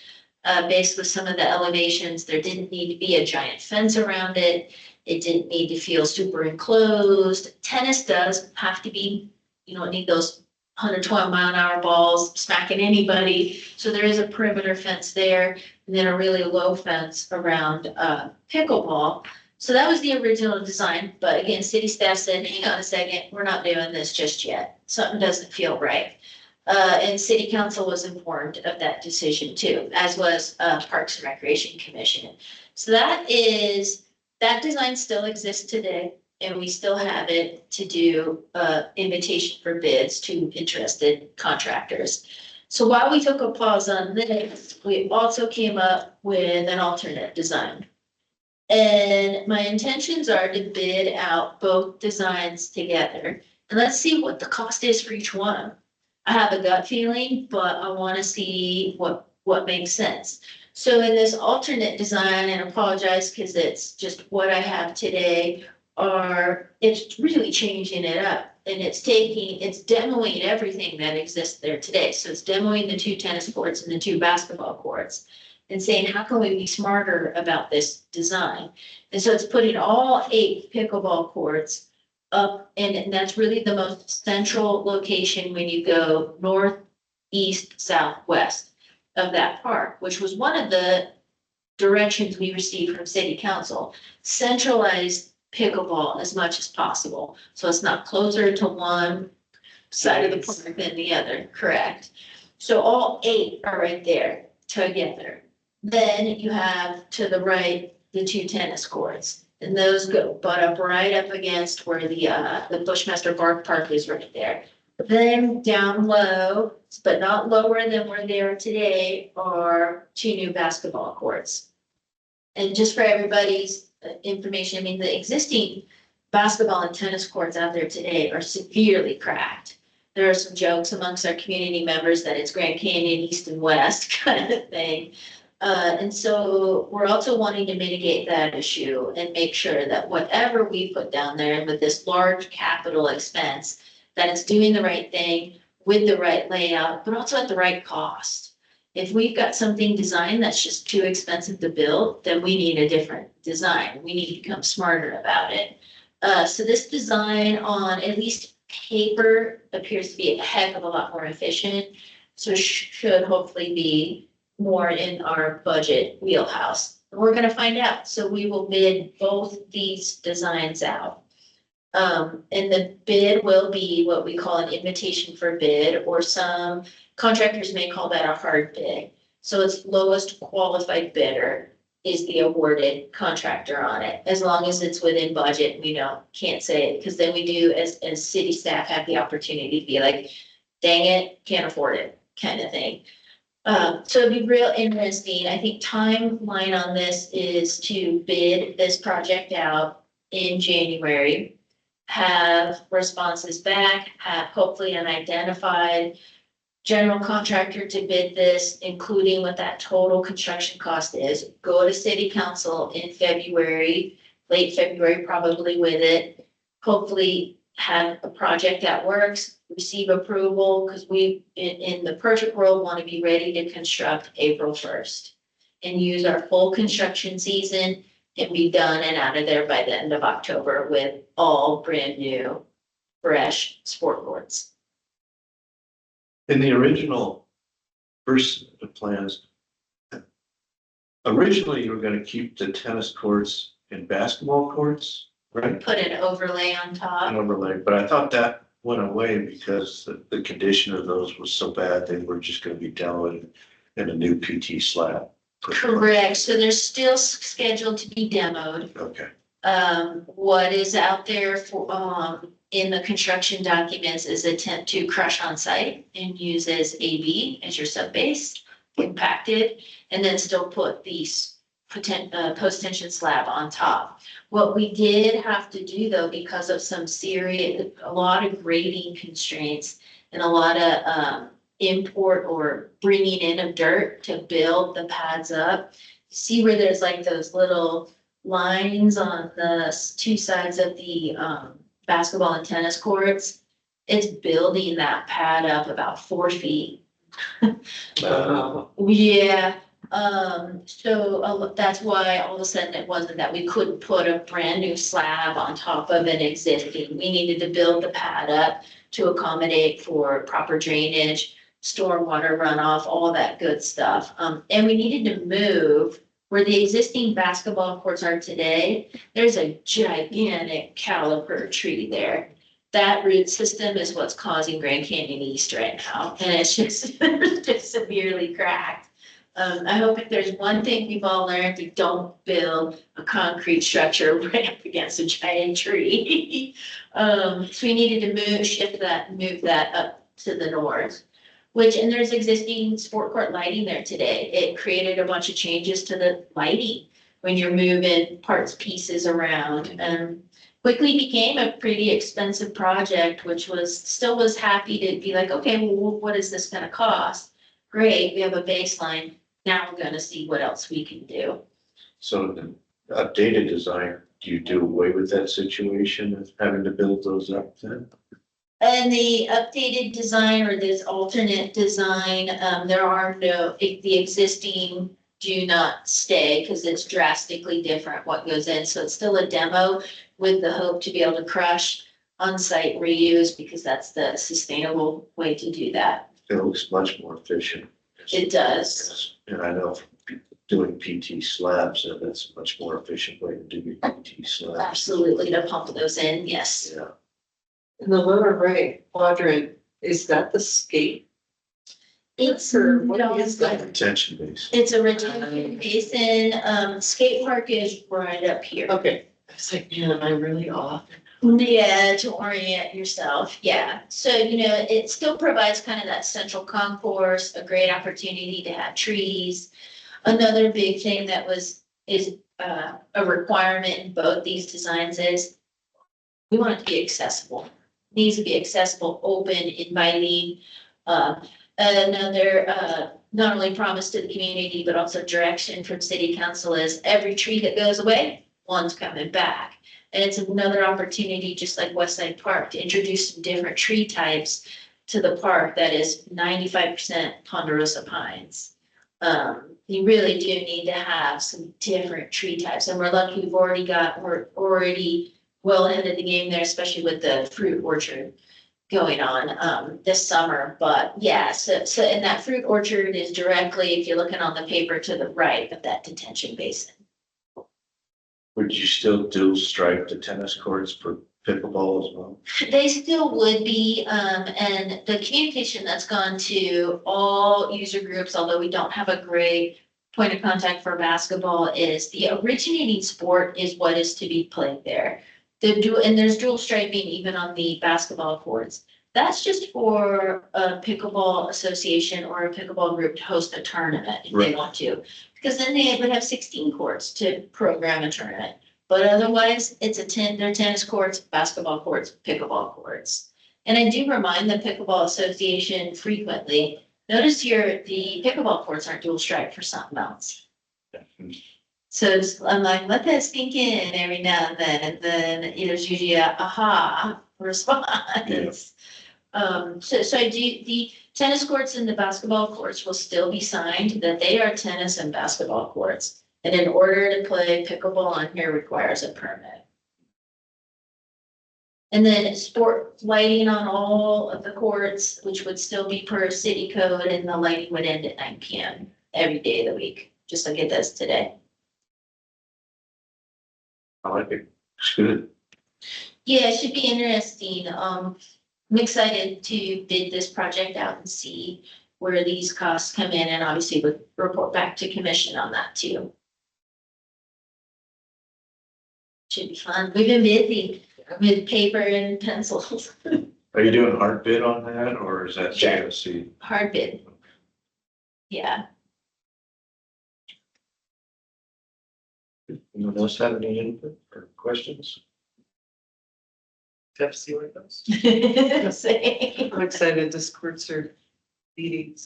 S1: based with some of the elevations, there didn't need to be a giant fence around it. It didn't need to feel super enclosed. Tennis does have to be, you don't need those 112-mile-an-hour balls smacking anybody. So there is a perimeter fence there, and then a really low fence around pickleball. So that was the original design. But again, city staff said, hang on a second, we're not doing this just yet. Something doesn't feel right. And city council was informed of that decision too, as was Parks and Recreation Commission. So that design still exists today, and we still have it to do invitation for bids to interested contractors. So while we took a pause on this, we also came up with an alternate design. And my intentions are to bid out both designs together, and let's see what the cost is for each one. I have a gut feeling, but I want to see what makes sense. So in this alternate design, and apologize because it's just what I have today, it's really changing it up. And it's demoing everything that exists there today. So it's demoing the 2 tennis courts and the 2 basketball courts and saying, how can we be smarter about this design? And so it's putting all 8 pickleball courts up, and that's really the most central location when you go north, east, south, west of that park, which was one of the directions we received from city council. Centralized pickleball as much as possible. So it's not closer to one side of the park than the other, correct? So all 8 are right there together. Then you have to the right, the 2 tennis courts. And those butt up right up against where the Bushmaster Park is right there. Then down low, but not lower than where they are today, are 2 new basketball courts. And just for everybody's information, I mean, the existing basketball and tennis courts out there today are severely cracked. There are some jokes amongst our community members that it's Grand Canyon East and West kind of thing. And so we're also wanting to mitigate that issue and make sure that whatever we put down there with this large capital expense, that it's doing the right thing with the right layout, but also at the right cost. If we've got something designed that's just too expensive to build, then we need a different design. We need to become smarter about it. So this design on at least paper appears to be a heck of a lot more efficient. So should hopefully be more in our budget wheelhouse. We're gonna find out. So we will bid both these designs out. And the bid will be what we call an invitation for bid, or some contractors may call that a hard bid. So it's lowest qualified bidder is the awarded contractor on it, as long as it's within budget, we can't say it, because then we do, as city staff, have the opportunity to be like, dang it, can't afford it, kind of thing. So it'd be real interesting. I think timeline on this is to bid this project out in January, have responses back, have hopefully an identified general contractor to bid this, including what that total construction cost is, go to city council in February, late February probably with it. Hopefully have a project that works, receive approval, because we, in the perfect world, want to be ready to construct April 1st. And use our full construction season and be done and out of there by the end of October with all brand new, fresh sport courts.
S2: In the original first set of plans, originally you were gonna keep the tennis courts and basketball courts, right?
S1: Put an overlay on
S2: An
S1: top.
S2: overlay, but I thought that went away because the condition of those was so bad, they were just gonna be demoed in a new PT slab.
S1: Correct, so they're still scheduled to be demoed.
S2: Okay,
S1: What is out there for, in the construction documents is attempt to crush on site and use as AB as your sub base, compacted, and then still put these post-tension slab on top. What we did have to do though, because of a lot of grading constraints and a lot of, import or bringing in of dirt to build the pads up. See where there's like those little lines on the two sides of the basketball and tennis courts? It's building that pad up about 4 feet. Yeah, so that's why all of a sudden it wasn't that we couldn't put a brand new slab on top of an existing. We needed to build the pad up to accommodate for proper drainage, stormwater runoff, all that good stuff. And we needed to move where the existing basketball courts are today. There's a gigantic caliper tree there. That root system is what's causing Grand Canyon East right now, and it's just, just severely cracked. I hope if there's one thing we've all learned, you don't build a concrete structure right up against a giant tree. So we needed to move that up to the north. And there's existing sport court lighting there today. It created a bunch of changes to the lighting when you're moving pieces around, and quickly became a pretty expensive project, which still was happy to be like, okay, well, what is this gonna cost? Great, we have a baseline. Now we're gonna see what else we can do.
S2: so the updated design, do you do away with that situation of having to build those up then?
S1: And the updated design or this alternate design, the existing do not stay because it's drastically different what goes in. So it's still a demo with the hope to be able to crush on-site reuse, because that's the sustainable way to do that.
S2: It looks much more efficient.
S1: It does.
S2: And I know from doing PT slabs, that's a much more efficient way to do PT slabs.
S1: Absolutely, to pump those in, yes.
S2: Yeah,
S6: In the lower right quadrant, is that the skate?
S1: It's
S6: Or what
S1: no,
S6: is that?
S2: retention base.
S1: It's a retention basin. Skate park is right up here.
S6: Okay, I was like, man, am I really off?
S1: Yeah, to orient yourself, yeah. So, it still provides kind of that central concourse, a great opportunity to have trees. Another big thing that is a requirement in both these designs is we want it to be accessible. It needs to be accessible, open, inviting. Another not only promise to the community, but also direction from city council is every tree that goes away, one's coming back. And it's another opportunity, just like West Side Park, to introduce some different tree types to the park that is 95% ponderosa pines. You really do need to have some different tree types, and we're lucky we're already well ahead of the game there, especially with the fruit orchard going on this summer. But yeah, so and that fruit orchard is directly, if you're looking on the paper, to the right of that detention basin.
S2: Would you still dual stripe the tennis courts for pickleball as well?
S1: They still would be, and the communication that's gone to all user groups, although we don't have a great point of contact for basketball, is the originating sport is what is to be played there. And there's dual striping even on the basketball courts. That's just for a pickleball association or a pickleball group to host a tournament if they
S2: Right.
S1: want to. Because then they would have 16 courts to program a tournament. But otherwise, they're tennis courts, basketball courts, pickleball courts. And I do remind the Pickleball Association frequently, notice here, the pickleball courts aren't dual striped for something else. So I'm like, let that sink in every now and then there's usually a aha response. So I do, the tennis courts and the basketball courts will still be signed that they are tennis and basketball courts. And in order to play pickleball on here requires a permit. And then sport lighting on all of the courts, which would still be per city code, and the lighting would end at 9 PM every day of the week, just like it does today.
S2: I like it. It's good.
S1: Yeah, it should be interesting. I'm excited to bid this project out and see where these costs come in, and obviously would report back to commission on that too. Should be fun. We've been busy with paper and pencils.
S2: Are you doing hard bid on that or is that JOC?
S1: Hard bid. Yeah.
S2: Anyone else have any input or questions?
S4: Have to see where it goes.
S1: Same.
S6: I'm excited, this courts are leading,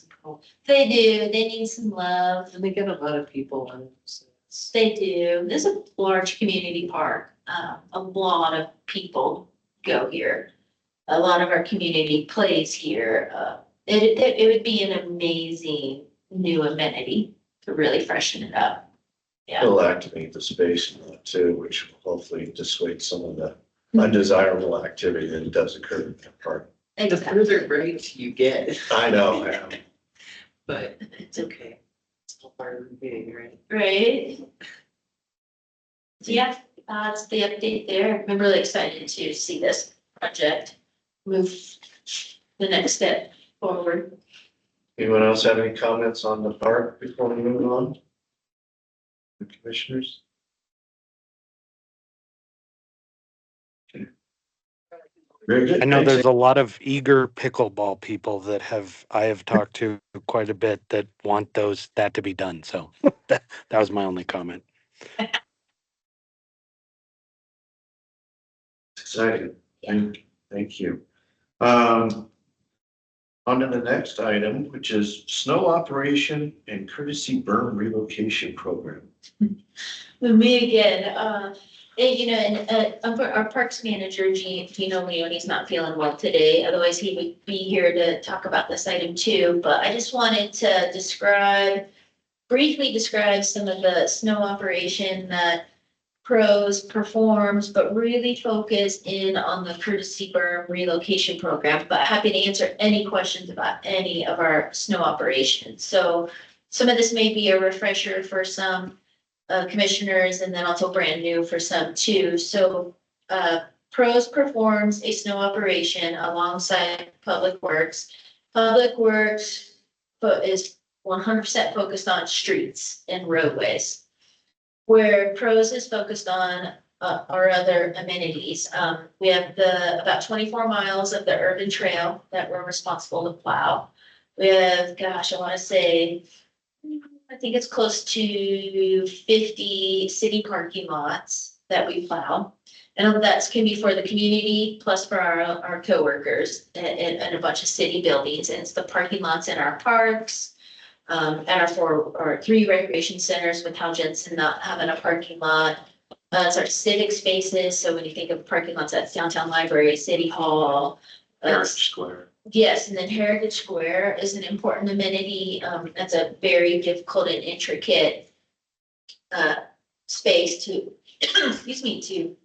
S1: They do. They need some love.
S6: and they get a lot of people on.
S1: They do. This is a large community park. A lot of people go here. A lot of our community plays here. It would be an amazing new amenity to really freshen it up. Yeah.
S2: It'll activate the space in that too, which will hopefully dissuade some of the undesirable activity that does occur in the park.
S6: The
S1: Exactly.
S6: further right you get,
S2: I know.
S6: but it's okay. It's all part of the being, right?
S1: Right? So yeah, that's the update there. I'm really excited to see this project move the next step forward.
S2: Anyone else have any comments on the park before we move on? The commissioners? Very good.
S8: I know
S2: Thanks.
S8: there's a lot of eager pickleball people that I have talked to quite a bit that want that to be done. So that was my only comment.
S2: Exciting. Thank you. On to the next item, which is snow operation and courtesy berm relocation program.
S1: With me again, and our parks manager, Gino Leone's not feeling well today. Otherwise, he would be here to talk about this item too. But I just wanted to briefly describe some of the snow operation that Pros performs, but really focus in on the courtesy berm relocation program. But happy to answer any questions about any of our snow operations. So some of this may be a refresher for some commissioners, and then also brand new for some too. So Pros performs a snow operation alongside Public Works. Public Works is 100% focused on streets and roadways, where Pros is focused on our other amenities. We have about 24 miles of the urban trail that we're responsible to plow. We have, I want to say, I think it's close to 50 city parking lots that we plow. And that can be for the community plus for our coworkers and a bunch of city buildings. And it's the parking lots in our parks, at our our 3 recreation centers with Hal Jensen not having a parking lot. It's our civic spaces, so when you think of parking lots, that's downtown library, city hall.
S2: Heritage Square.
S1: Yes, and then Heritage Square is an important amenity. That's a very difficult and intricate space to, excuse me, to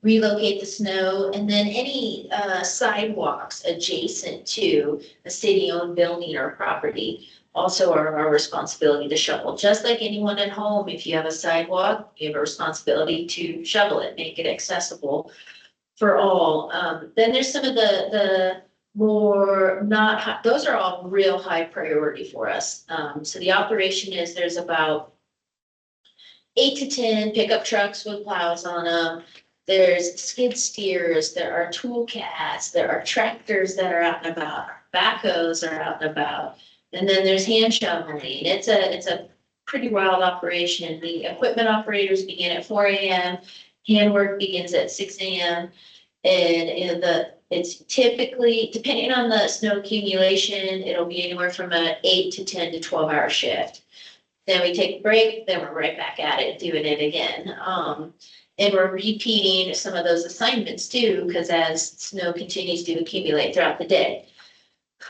S1: relocate the snow. And then any sidewalks adjacent to a city-owned building or property also are our responsibility to shovel. Just like anyone at home, if you have a sidewalk, you have a responsibility to shovel it, make it accessible for all. Then there's some of the more not, those are all real high priority for us. So the operation is there's about 8 to 10 pickup trucks with plows on them. There's skid steers, there are tool cats, there are tractors that are out and about, backhoes are out and about. And then there's hand shoveling. It's a pretty wild operation. The equipment operators begin at 4 a.m. Handwork begins at 6 a.m. And it's typically, depending on the snow accumulation, it'll be anywhere from an 8 to 10 to 12-hour shift. Then we take a break, then we're right back at it, doing it again. And we're repeating some of those assignments too, because as snow continues to accumulate throughout the day.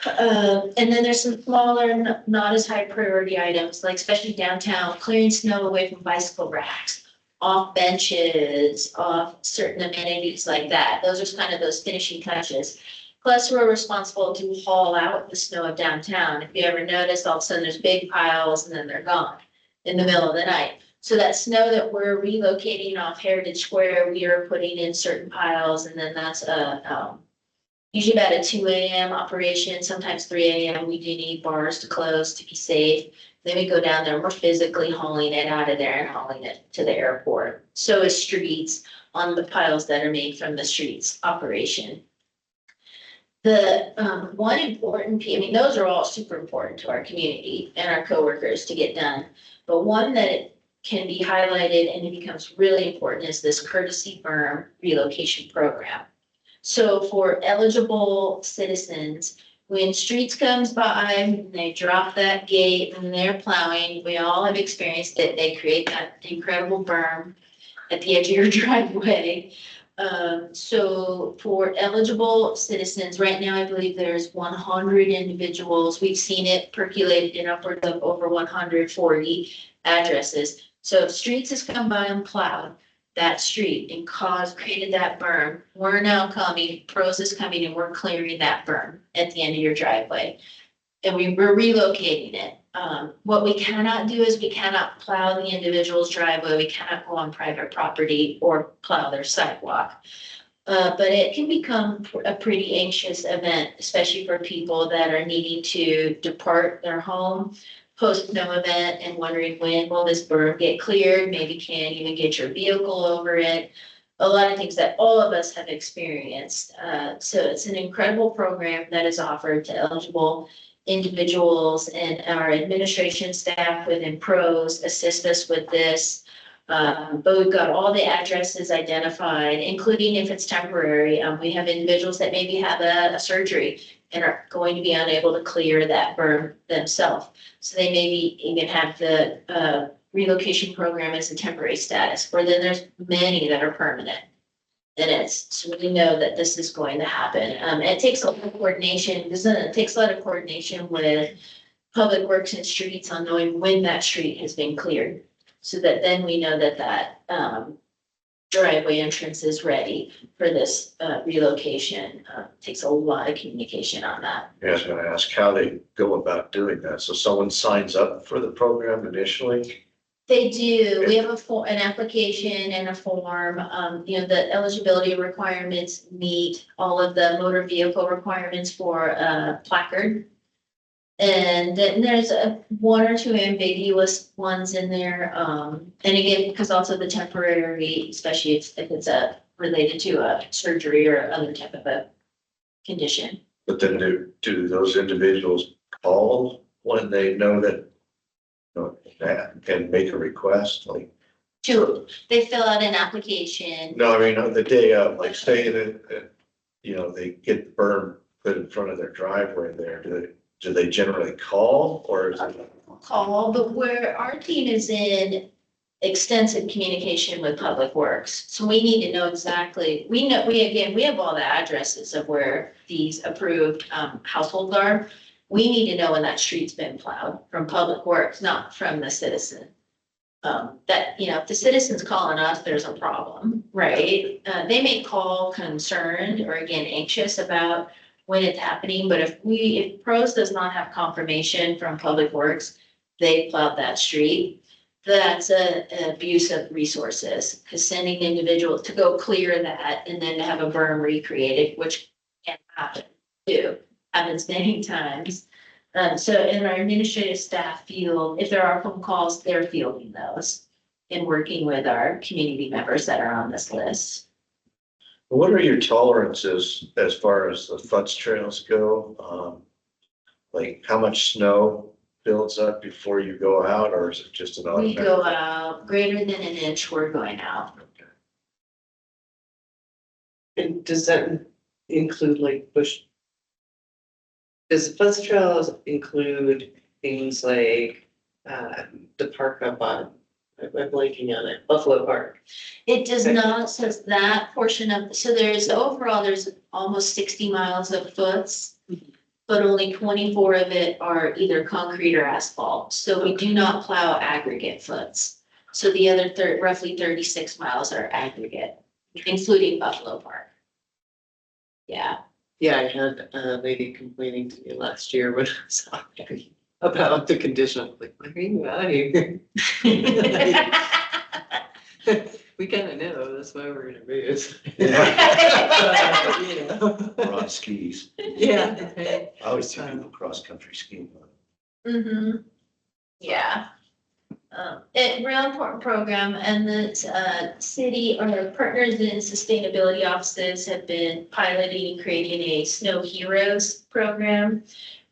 S1: And then there's some smaller, not as high priority items, like especially downtown, clearing snow away from bicycle racks, off benches, off certain amenities like that. Those are kind of those finishing touches. Plus, we're responsible to haul out the snow of downtown. If you ever notice, all of a sudden there's big piles and then they're gone in the middle of the night. So that snow that we're relocating off Heritage Square, we are putting in certain piles, and then that's usually about a 2 a.m. operation, sometimes 3 a.m. We do need bars to close to be safe. Then we go down there, we're physically hauling it out of there and hauling it to the airport. So is streets on the piles that are made from the streets operation. The one important piece, I mean, those are all super important to our community and our coworkers to get done. But one that can be highlighted and it becomes really important is this courtesy berm relocation program. So for eligible citizens, when streets comes by, they drop that gate and they're plowing, we all have experienced it. They create that incredible berm at the edge of your driveway. So for eligible citizens, right now, I believe there's 100 individuals. We've seen it percolated in upwards of over 140 addresses. So if streets has come by and plowed that street and created that berm, we're now coming, pros is coming and we're clearing that berm at the end of your driveway. And we're relocating it. What we cannot do is we cannot plow the individual's driveway. We cannot go on private property or plow their sidewalk. But it can become a pretty anxious event, especially for people that are needing to depart their home post-snow event and wondering when will this berm get cleared, maybe can't even get your vehicle over it. A lot of things that all of us have experienced. So it's an incredible program that is offered to eligible individuals, and our administration staff within pros assist us with this. But we've got all the addresses identified, including if it's temporary. We have individuals that maybe have a surgery and are going to be unable to clear that berm themselves. So they maybe even have the relocation program as a temporary status, or then there's many that are permanent. And it's so we know that this is going to happen. It takes a lot of coordination. It takes a lot of coordination with Public Works and Streets on knowing when that street has been cleared, so that then we know that that driveway entrance is ready for this relocation. Takes a lot of communication on that.
S2: Yeah, I was gonna ask how they go about doing that. So someone signs up for the program initially?
S1: They do. We have an application and a form. The eligibility requirements meet all of the motor vehicle requirements for a placard. And then there's one or two ambiguous ones in there. And again, because also the temporary, especially if it's related to a surgery or other type of a condition.
S2: But then do those individuals call when they know that that can make a request, like?
S1: They fill out an application.
S2: No, I mean, on the day of, like, say that, they get the berm put in front of their driveway there, do they generally call or is it?
S1: Call, but where our team is in extensive communication with Public Works. So we need to know exactly, we know, we have all the addresses of where these approved households are. We need to know when that street's been plowed from Public Works, not from the citizen. That, you know, if the citizen's calling us, there's a problem, right? They may call concerned or again anxious about when it's happening, but if pros does not have confirmation from Public Works, they plowed that street, that's an abuse of resources. Because sending individuals to go clear that and then to have a berm recreated, which can happen too, happens many times. So in our administrative staff field, if there are phone calls, they're fielding those and working with our community members that are on this list.
S2: What are your tolerances as far as the futz trails go? Like how much snow builds up before you go out, or is it just an
S1: We
S2: automatic?
S1: go out greater than an inch, we're going out.
S6: And does that include like bush? Does the bus trails include things like, the park up on, I'm blanking on it, Buffalo Park?
S1: It does not, says that portion of, so there's overall, there's almost 60 miles of foots. But only 24 of it are either concrete or asphalt, so we do not plow aggregate foots. So the other roughly 36 miles are aggregate, including Buffalo Park. Yeah.
S6: Yeah, I had a lady complaining to me last year when I was out there about the condition. I'm like, why are you out here? We kind of know, that's why we're gonna move.
S2: Yeah.
S6: You know.
S2: We're on skis.
S6: Yeah.
S2: I always see people cross-country skiing.
S1: Mm-hmm. Yeah. Real important program, and the city or partners in sustainability offices have been piloting and creating a Snow Heroes program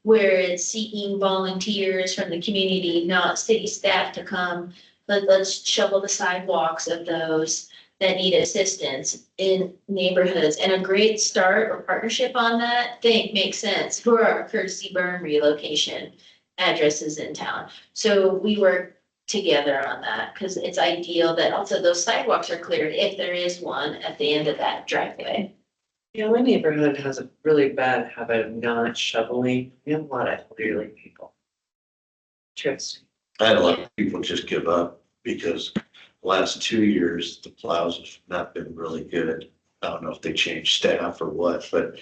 S1: where it's seeking volunteers from the community, not city staff, to come. Let's shovel the sidewalks of those that need assistance in neighborhoods. And a great start or partnership on that thing makes sense for our courtesy burn relocation addresses in town. So we work together on that because it's ideal that also those sidewalks are cleared if there is one at the end of that driveway.
S6: Yeah, my neighborhood has a really bad habit of not shoveling. We have a lot of elderly people. Trips.
S2: I had a lot of people just give up because the last 2 years, the plows have not been really good. I don't know if they changed staff or what, but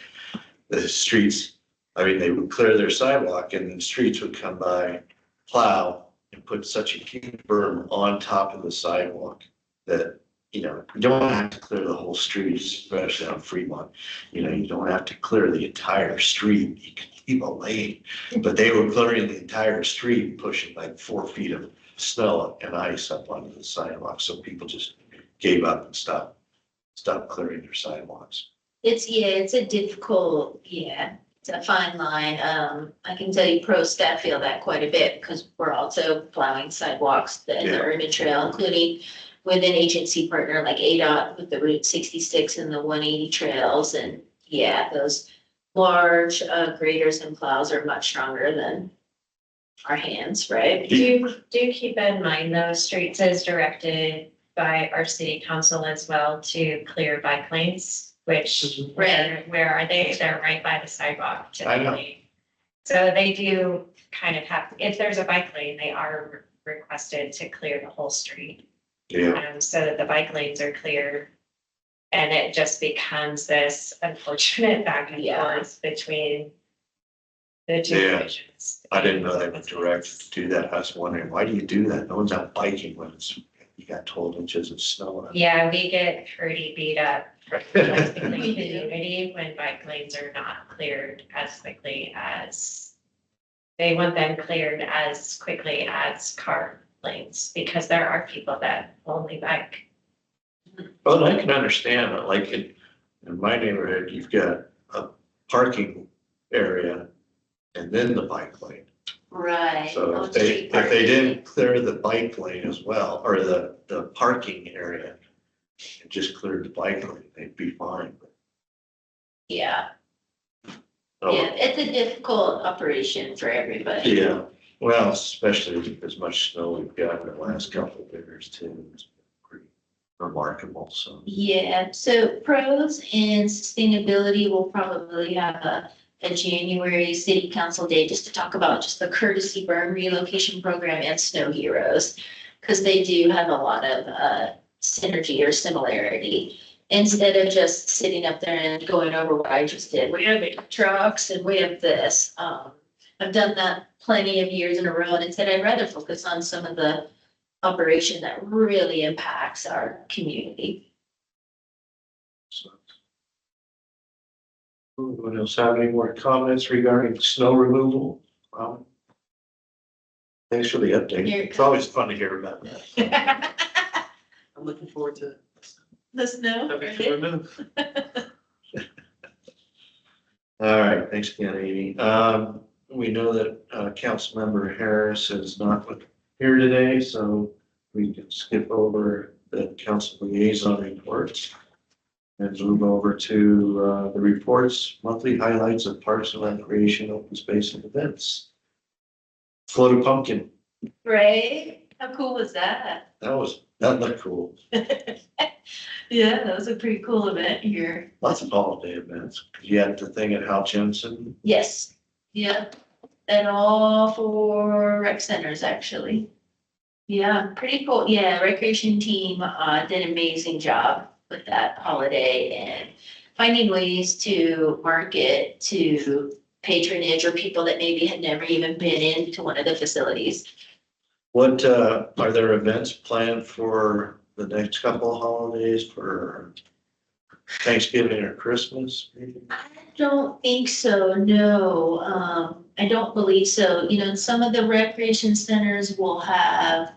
S2: the streets, I mean, they would clear their sidewalk and then streets would come by, plow and put such a huge berm on top of the sidewalk that, you know, you don't have to clear the whole street, especially on Fremont. You know, you don't have to clear the entire street. You can leave a lane, but they were clearing the entire street, pushing like 4 feet of snow and ice up onto the sidewalk. So people just gave up and stopped clearing their sidewalks.
S1: It's a difficult, it's a fine line. I can tell you pro staff feel that quite a bit because we're also plowing sidewalks in the
S2: Yeah.
S1: urban trail, including with an agency partner like ADOT with the Route 66 and the 180 trails. And those large graders and plows are much stronger than our hands, right?
S7: Do keep in mind though, streets is directed by our city council as well to clear bike lanes, which where are they? They're right by the sidewalk
S2: I know.
S7: typically. So they do kind of have, if there's a bike lane, they are requested to clear the whole street.
S2: Yeah,
S7: So that the bike lanes are clear. And it just becomes this unfortunate back and forth between the two
S2: Yeah.
S7: divisions.
S2: I didn't know they were directed to do that. I was wondering, why do you do that? No one's out biking when you got 12 inches of snow.
S7: Yeah, we get pretty beat up like the
S2: Yeah.
S7: community when bike lanes are not cleared as quickly as they want them cleared as quickly as car lanes, because there are people that only bike.
S2: Well, I can understand, like in my neighborhood, you've got a parking area and then the bike lane.
S1: Right.
S2: So
S1: on
S2: if they
S1: street parking.
S2: didn't clear the bike lane as well, or the parking area, and just cleared the bike lane, they'd be fine.
S1: Yeah.
S2: Oh,
S1: Yeah, it's a difficult operation for everybody.
S2: Yeah, well, especially with as much snow we've got in the last couple of years too. It's pretty remarkable, so.
S1: Yeah, so pros and sustainability will probably have a January city council day just to talk about just the courtesy burn relocation program and snow heroes. Cause they do have a lot of synergy or similarity. Instead of just sitting up there and going over what I just did, we have big trucks and we have this. I've done that plenty of years in a row, and instead I'd rather focus on some of the operation that really impacts our community.
S2: Anyone else have any more comments regarding snow removal? Thanks for the update.
S1: Here.
S2: It's always fun to hear about that.
S4: I'm looking forward to
S1: The snow,
S4: having to
S1: right?
S4: remove.
S2: All right, thanks again, Amy. We know that Councilmember Harris is not here today, so we can skip over the council liaison reports and move over to the reports, monthly highlights of parks and recreation, open space and events. Float a pumpkin.
S1: Right? How cool was that?
S2: That looked cool.
S1: Yeah, that was a pretty cool event here.
S2: Lots of holiday events. You had the thing at Hal Jensen.
S1: Yes, yep, and all for rec centers, actually. Yeah, pretty cool. Yeah, recreation team did an amazing job with that holiday and finding ways to market to patronage or people that maybe had never even been into one of the facilities.
S2: What, are there events planned for the next couple of holidays for Thanksgiving or Christmas? Maybe?
S1: I don't think so, no. I don't believe so. You know, some of the recreation centers will have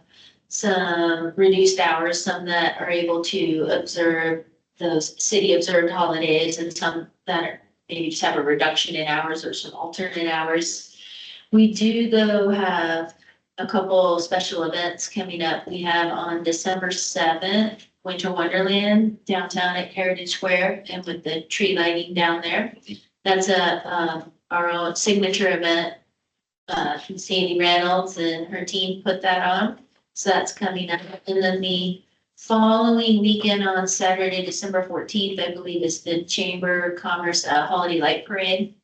S1: some reduced hours, some that are able to observe those city observed holidays and some that are maybe just have a reduction in hours or some alternate hours. We do though have a couple special events coming up. We have on December 7th, Winter Wonderland downtown at Heritage Square and with the tree lighting down there. That's our own signature event. Sandy Reynolds and her team put that on. So that's coming up. And then the following weekend on Saturday, December 14th, I believe is the Chamber of Commerce Holiday Light Parade.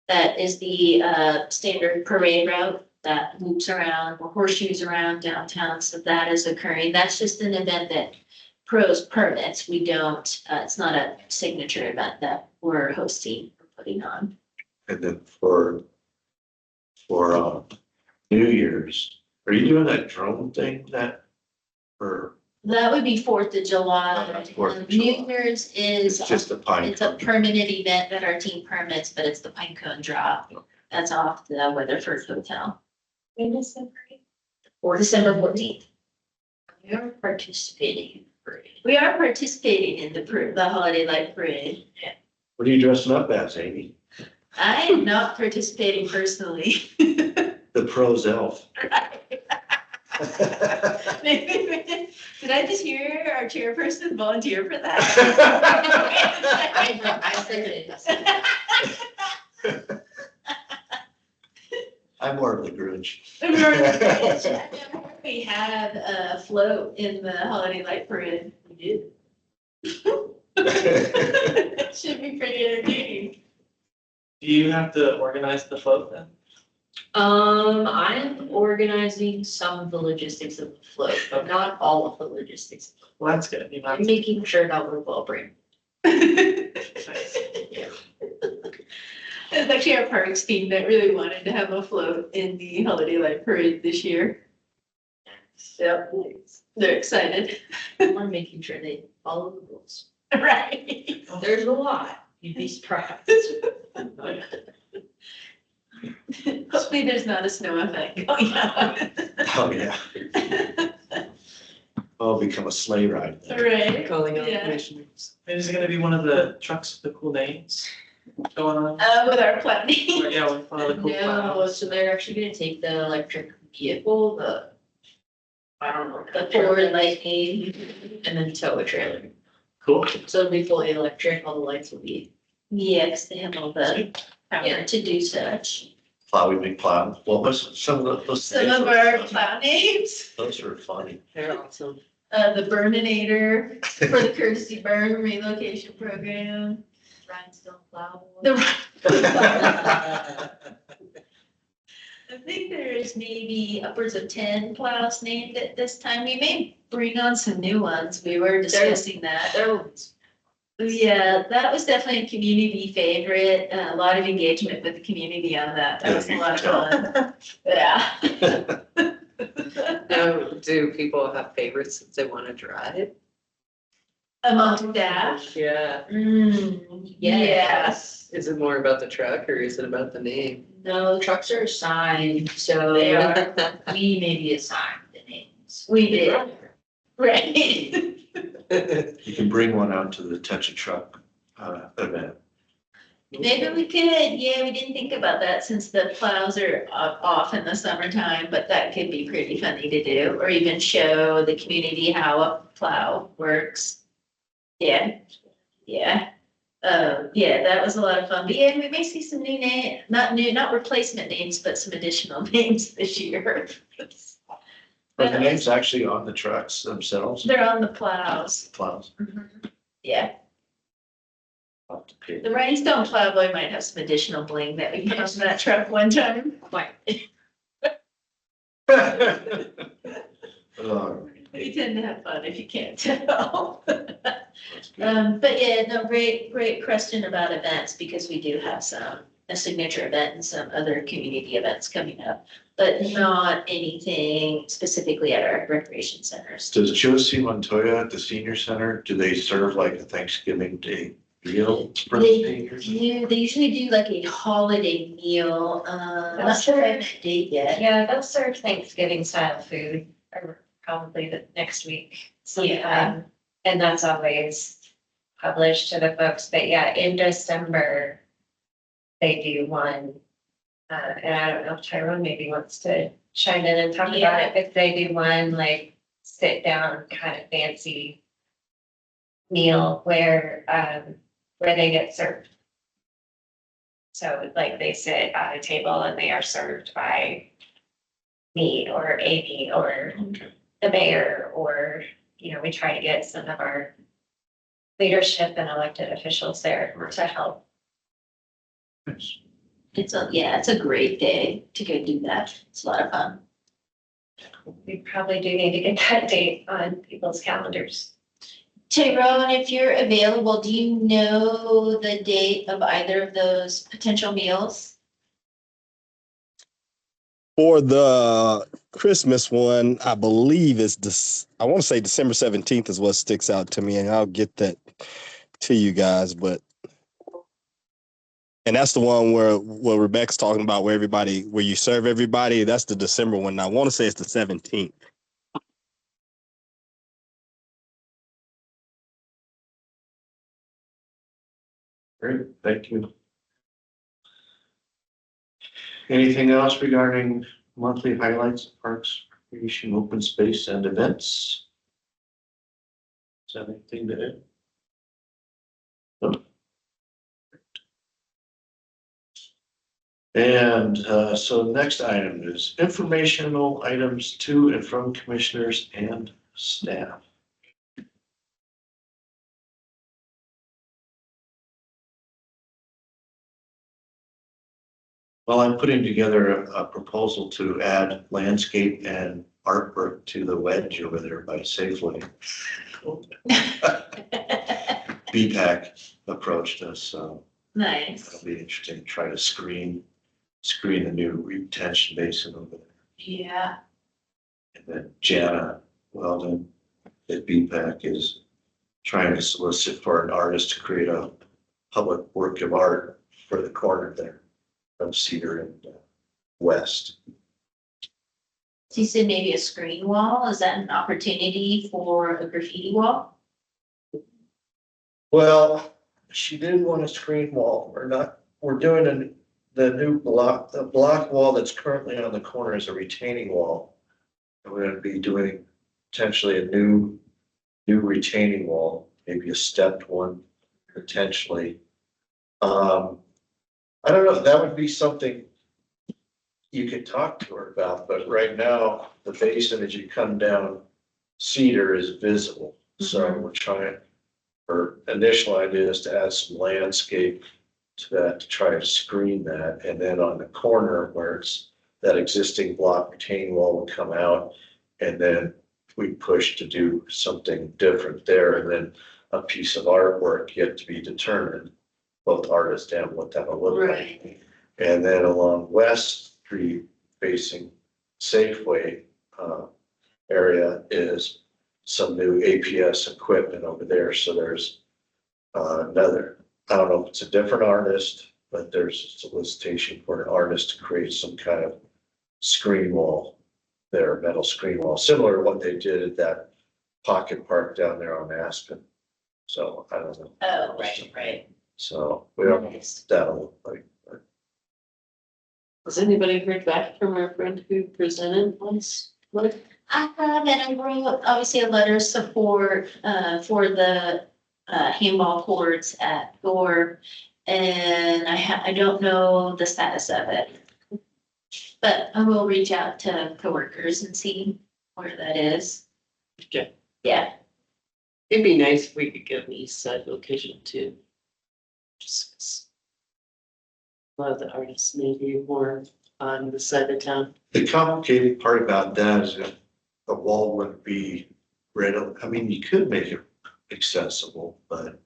S1: That is the standard parade route that loops around or horseshoes around downtown. So that is occurring. That's just an event that pros permits. We don't, it's not a signature event that we're hosting or putting on.
S2: And then for New Year's, are you doing that drone thing or
S1: That would be 4th of July.
S2: 4th of
S1: New
S2: July.
S1: Year's
S2: it's
S1: is,
S2: just a pine?
S1: it's a permanent event that our team permits, but it's the pine cone drop. That's off the Weatherford Hotel.
S7: When is the parade?
S1: Or December 14th.
S7: We are participating in the parade.
S1: We are participating in the holiday light parade.
S2: What are you dressing up as, Amy?
S1: I am not participating personally.
S2: The pros elf.
S1: Did I just hear our chairperson volunteer for that?
S7: I seconded.
S2: I'm more of the Grinch.
S1: We had a float in the holiday light parade. We did. Should be pretty entertaining.
S4: Do you have to organize the float then?
S9: I'm organizing some of the logistics of the float, but not all of the logistics.
S4: Well, that's good. You
S9: I'm
S4: might.
S9: making sure that we're well branded.
S1: It's actually our parks team that really wanted to have a float in the holiday light parade this year. Yep, they're excited.
S9: I'm making sure they follow the rules.
S1: Right.
S9: There's a lot, you'd be surprised.
S1: Hopefully there's not a snow effect going on.
S2: Oh, yeah. Oh, become a sleigh ride.
S1: Right.
S4: Calling out
S1: Yeah.
S4: commissioners. Is it gonna be one of the trucks with the cool names going on?
S1: With our
S4: Or,
S1: planning.
S4: yeah, with one of the cool
S9: No,
S4: clouds.
S9: so they're actually gonna take the electric vehicle, I don't know,
S1: The forward lightning.
S9: and then tow a trailer.
S4: Cool.
S9: So it'll be fully electric, all the lights will be
S1: Yeah, 'cause they have all the power to do such.
S2: Plowy McPlow. What was some of those?
S1: Some
S2: names
S1: of
S2: were
S1: our
S2: funny.
S1: plow names,
S2: Those were funny.
S6: They're awesome.
S1: the Burninator for the courtesy burn relocation program.
S9: Rhinestone plow.
S1: The, I think there's maybe upwards of 10 plows named at this time. We may bring on some new ones. We were discussing that. Yeah, that was definitely a community favorite. A lot of engagement with the community on that. That was a lot of fun. Yeah.
S6: Now, do people have favorites that they want to drive?
S1: Among staff.
S6: Yeah.
S1: Yes.
S6: Is it more about the truck or is it about the name?
S9: No, trucks are assigned, so
S1: They are.
S9: we may be assigned the names.
S1: We did, right?
S2: You can bring one out to the touch a truck event.
S1: Maybe we could, yeah, we didn't think about that since the plows are off in the summertime, but that could be pretty funny to do, or even show the community how a plow works. Yeah, yeah. Yeah, that was a lot of fun, but yeah, we may see some not replacement names, but some additional names this year.
S2: Are the names actually on the trucks themselves?
S1: They're on the plows.
S2: Plows.
S1: Yeah,
S2: I'll have to pay.
S1: the rhinestone plowboy might have some additional bling that we put on that truck one time.
S9: Quite.
S2: Oh,
S1: We tend to have fun if you can't tell.
S2: that's good.
S1: But yeah, no, great question about events, because we do have a signature event and some other community events coming up, but not anything specifically at our recreation centers.
S2: Does Josie Montoya at the senior center, do they serve like a Thanksgiving Day meal for the seniors?
S1: They usually do like a holiday meal, not
S7: That's
S1: sure I
S7: right.
S1: have that date yet.
S7: Yeah, they'll serve Thanksgiving style food, or probably the next week
S1: Yeah.
S7: sometime. And that's always published to the folks, but yeah, in December, they do one. And I don't know if Tyrone maybe wants to chime in and talk about it, but they do one like sit down kind of fancy meal where they get served. So like they sit at a table and they are served by me or Amy or
S2: Okay.
S7: the mayor, or, we try to get some of our leadership and elected officials there to help.
S2: Nice.
S1: It's a great day to go do that. It's a lot of fun.
S7: We probably do need to get that date on people's calendars.
S1: Tyrone, if you're available, do you know the date of either of those potential meals?
S10: For the Christmas one, I believe it's this. I want to say December 17th is what sticks out to me, and I'll get that to you guys. And that's the one where Rebecca's talking about where you serve everybody. That's the December one. I want to say it's the 17th.
S2: Great, thank you. Anything else regarding monthly highlights of parks, recreation, open space and events? Is that anything to add? No? And so next item is informational items to and from commissioners and staff. Well, I'm putting together a proposal to add landscape and artwork to the wedge over there by Safeway. BPAC approached us, so
S1: Nice.
S2: that'll be interesting, try to screen a new retention basin over there.
S1: Yeah.
S2: And then Jana Weldon at BPAC is trying to solicit for an artist to create a public work of art for the corner there of Cedar and West.
S1: So you said maybe a screen wall. Is that an opportunity for a graffiti wall?
S2: Well, she did want a screen wall. We're doing the new block, the block wall that's currently on the corner is a retaining wall. And we're gonna be doing potentially a new retaining wall, maybe a stepped one, potentially. I don't know, that would be something you could talk to her about, but right now, the basin as you come down Cedar is visible. So we're trying, her initial idea is to add some landscape to that, to try to screen that. And then on the corner where it's that existing block retaining wall would come out. And then we push to do something different there. And then a piece of artwork yet to be determined, both artists and what that will look like.
S1: Right.
S2: And then along West Street facing Safeway area is some new APS equipment over there. So there's another, I don't know if it's a different artist, but there's a solicitation for an artist to create some kind of screen wall there, metal screen wall, similar to what they did at that pocket park down there on Aspen. So I don't know.
S1: Oh, right.
S2: So we don't know what that'll look like. But
S9: Has anybody heard back from our friend who presented once? What?
S1: I have, and I wrote obviously a letter of support for the handball courts at Thor. And I don't know the status of it. But I will reach out to coworkers and see where that is.
S9: Okay.
S1: Yeah,
S9: It'd be nice if we could get an east side location too. Just 'cause a lot of the artists may be more on the side of town.
S2: the complicated part about that is that the wall would be readily, I mean, you could make it accessible, but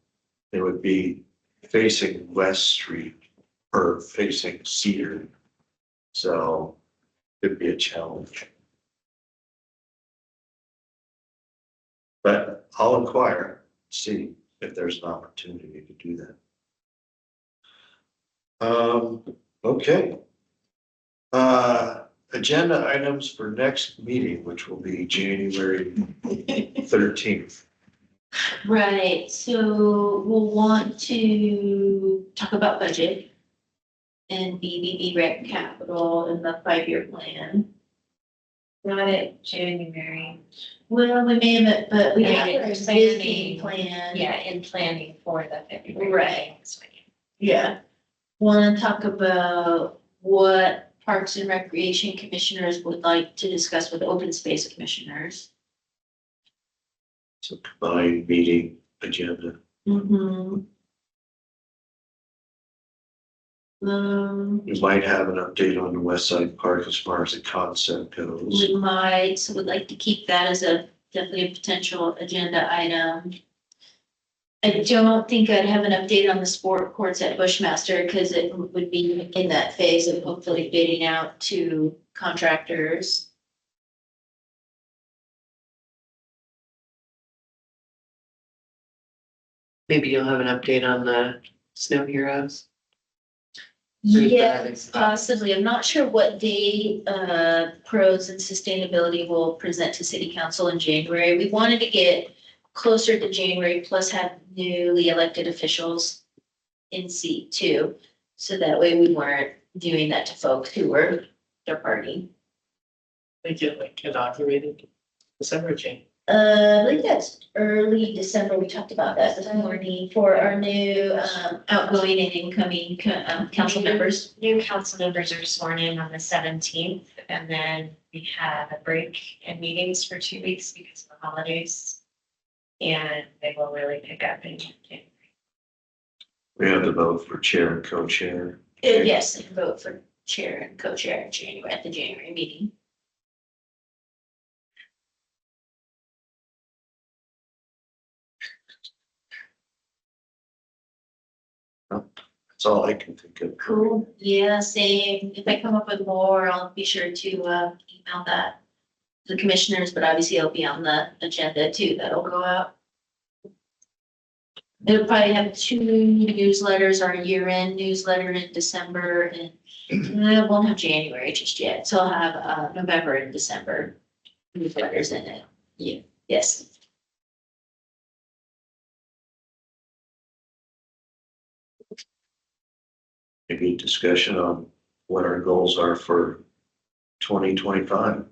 S2: it would be facing West Street or facing Cedar. So it'd be a challenge. But I'll inquire, see if there's an opportunity to do that. Okay. Agenda items for next meeting, which will be January 13th.
S1: right. So we'll want to talk about budget and BBB rec capital and the 5-year plan.
S7: Not at January.
S1: Well, we may have, but we have
S7: Yeah,
S1: a
S7: planning.
S1: existing plan.
S7: Yeah, in planning for the February.
S1: Right.
S7: meetings when you-
S1: Yeah. Want to talk about what Parks and Recreation Commissioners would like to discuss with Open Space Commissioners.
S2: So combined meeting agenda.
S1: Mm-hmm.
S2: We might have an update on the West Side Park as far as the concept goes.
S1: We might, so would like to keep that as definitely a potential agenda item. I don't think I'd have an update on the sport courts at Bushmaster because it would be in that phase of hopefully bidding out to contractors.
S9: Maybe you'll have an update on the snow heroes. There's
S1: Yeah,
S9: that.
S1: possibly. I'm not sure what day pros and sustainability will present to city council in January. We wanted to get closer to January, plus have newly elected officials in seat too. So that way we weren't doing that to folks who were departing.
S4: They get like inaugurated December change.
S1: I believe that's early December. We talked about that this morning for our new outgoing and incoming council members.
S7: New council members are sworn in on the 17th, and then we have a break in meetings for 2 weeks because of the holidays. And they will really pick up in January.
S2: We have to vote for chair and co-chair.
S1: Yes, and vote for chair and co-chair in January at the January meeting.
S2: That's all I can think of.
S1: Cool. Yeah, same. If I come up with more, I'll be sure to email that to the commissioners, but obviously it'll be on the agenda too. That'll go out. It'll probably have 2 newsletters, our year-end newsletter in December, and it won't have January just yet. So I'll have November and December newsletters in it. Yeah, yes.
S2: Maybe discussion on what our goals are for 2025.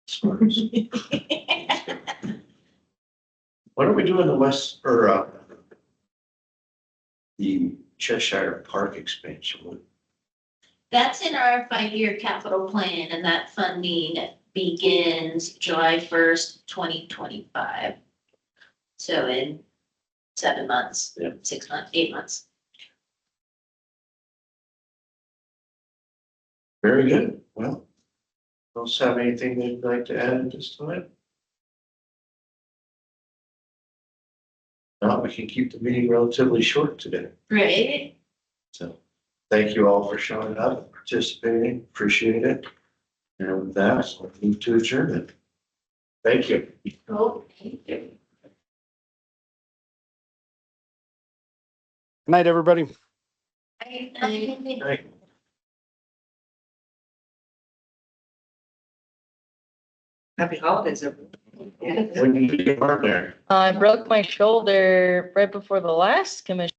S2: As far as- What are we doing the West or the Cheshire Park expansion?
S1: That's in our 5-year capital plan, and that funding begins July 1st, 2025. So in 7 months,
S2: Yeah.
S1: 6 months, 8 months.
S2: Very good. Well, else have anything they'd like to add at this time? No, we can keep the meeting relatively short today.
S1: Right?
S2: So thank you all for showing up and participating. Appreciate it. And with that, I'll move to adjournment. Thank you.
S1: Oh, thank you.
S8: Good night, everybody.
S2: Thank you.
S6: Happy holidays, everyone. Yeah.
S2: When you get there.
S11: I broke my shoulder right before the last commission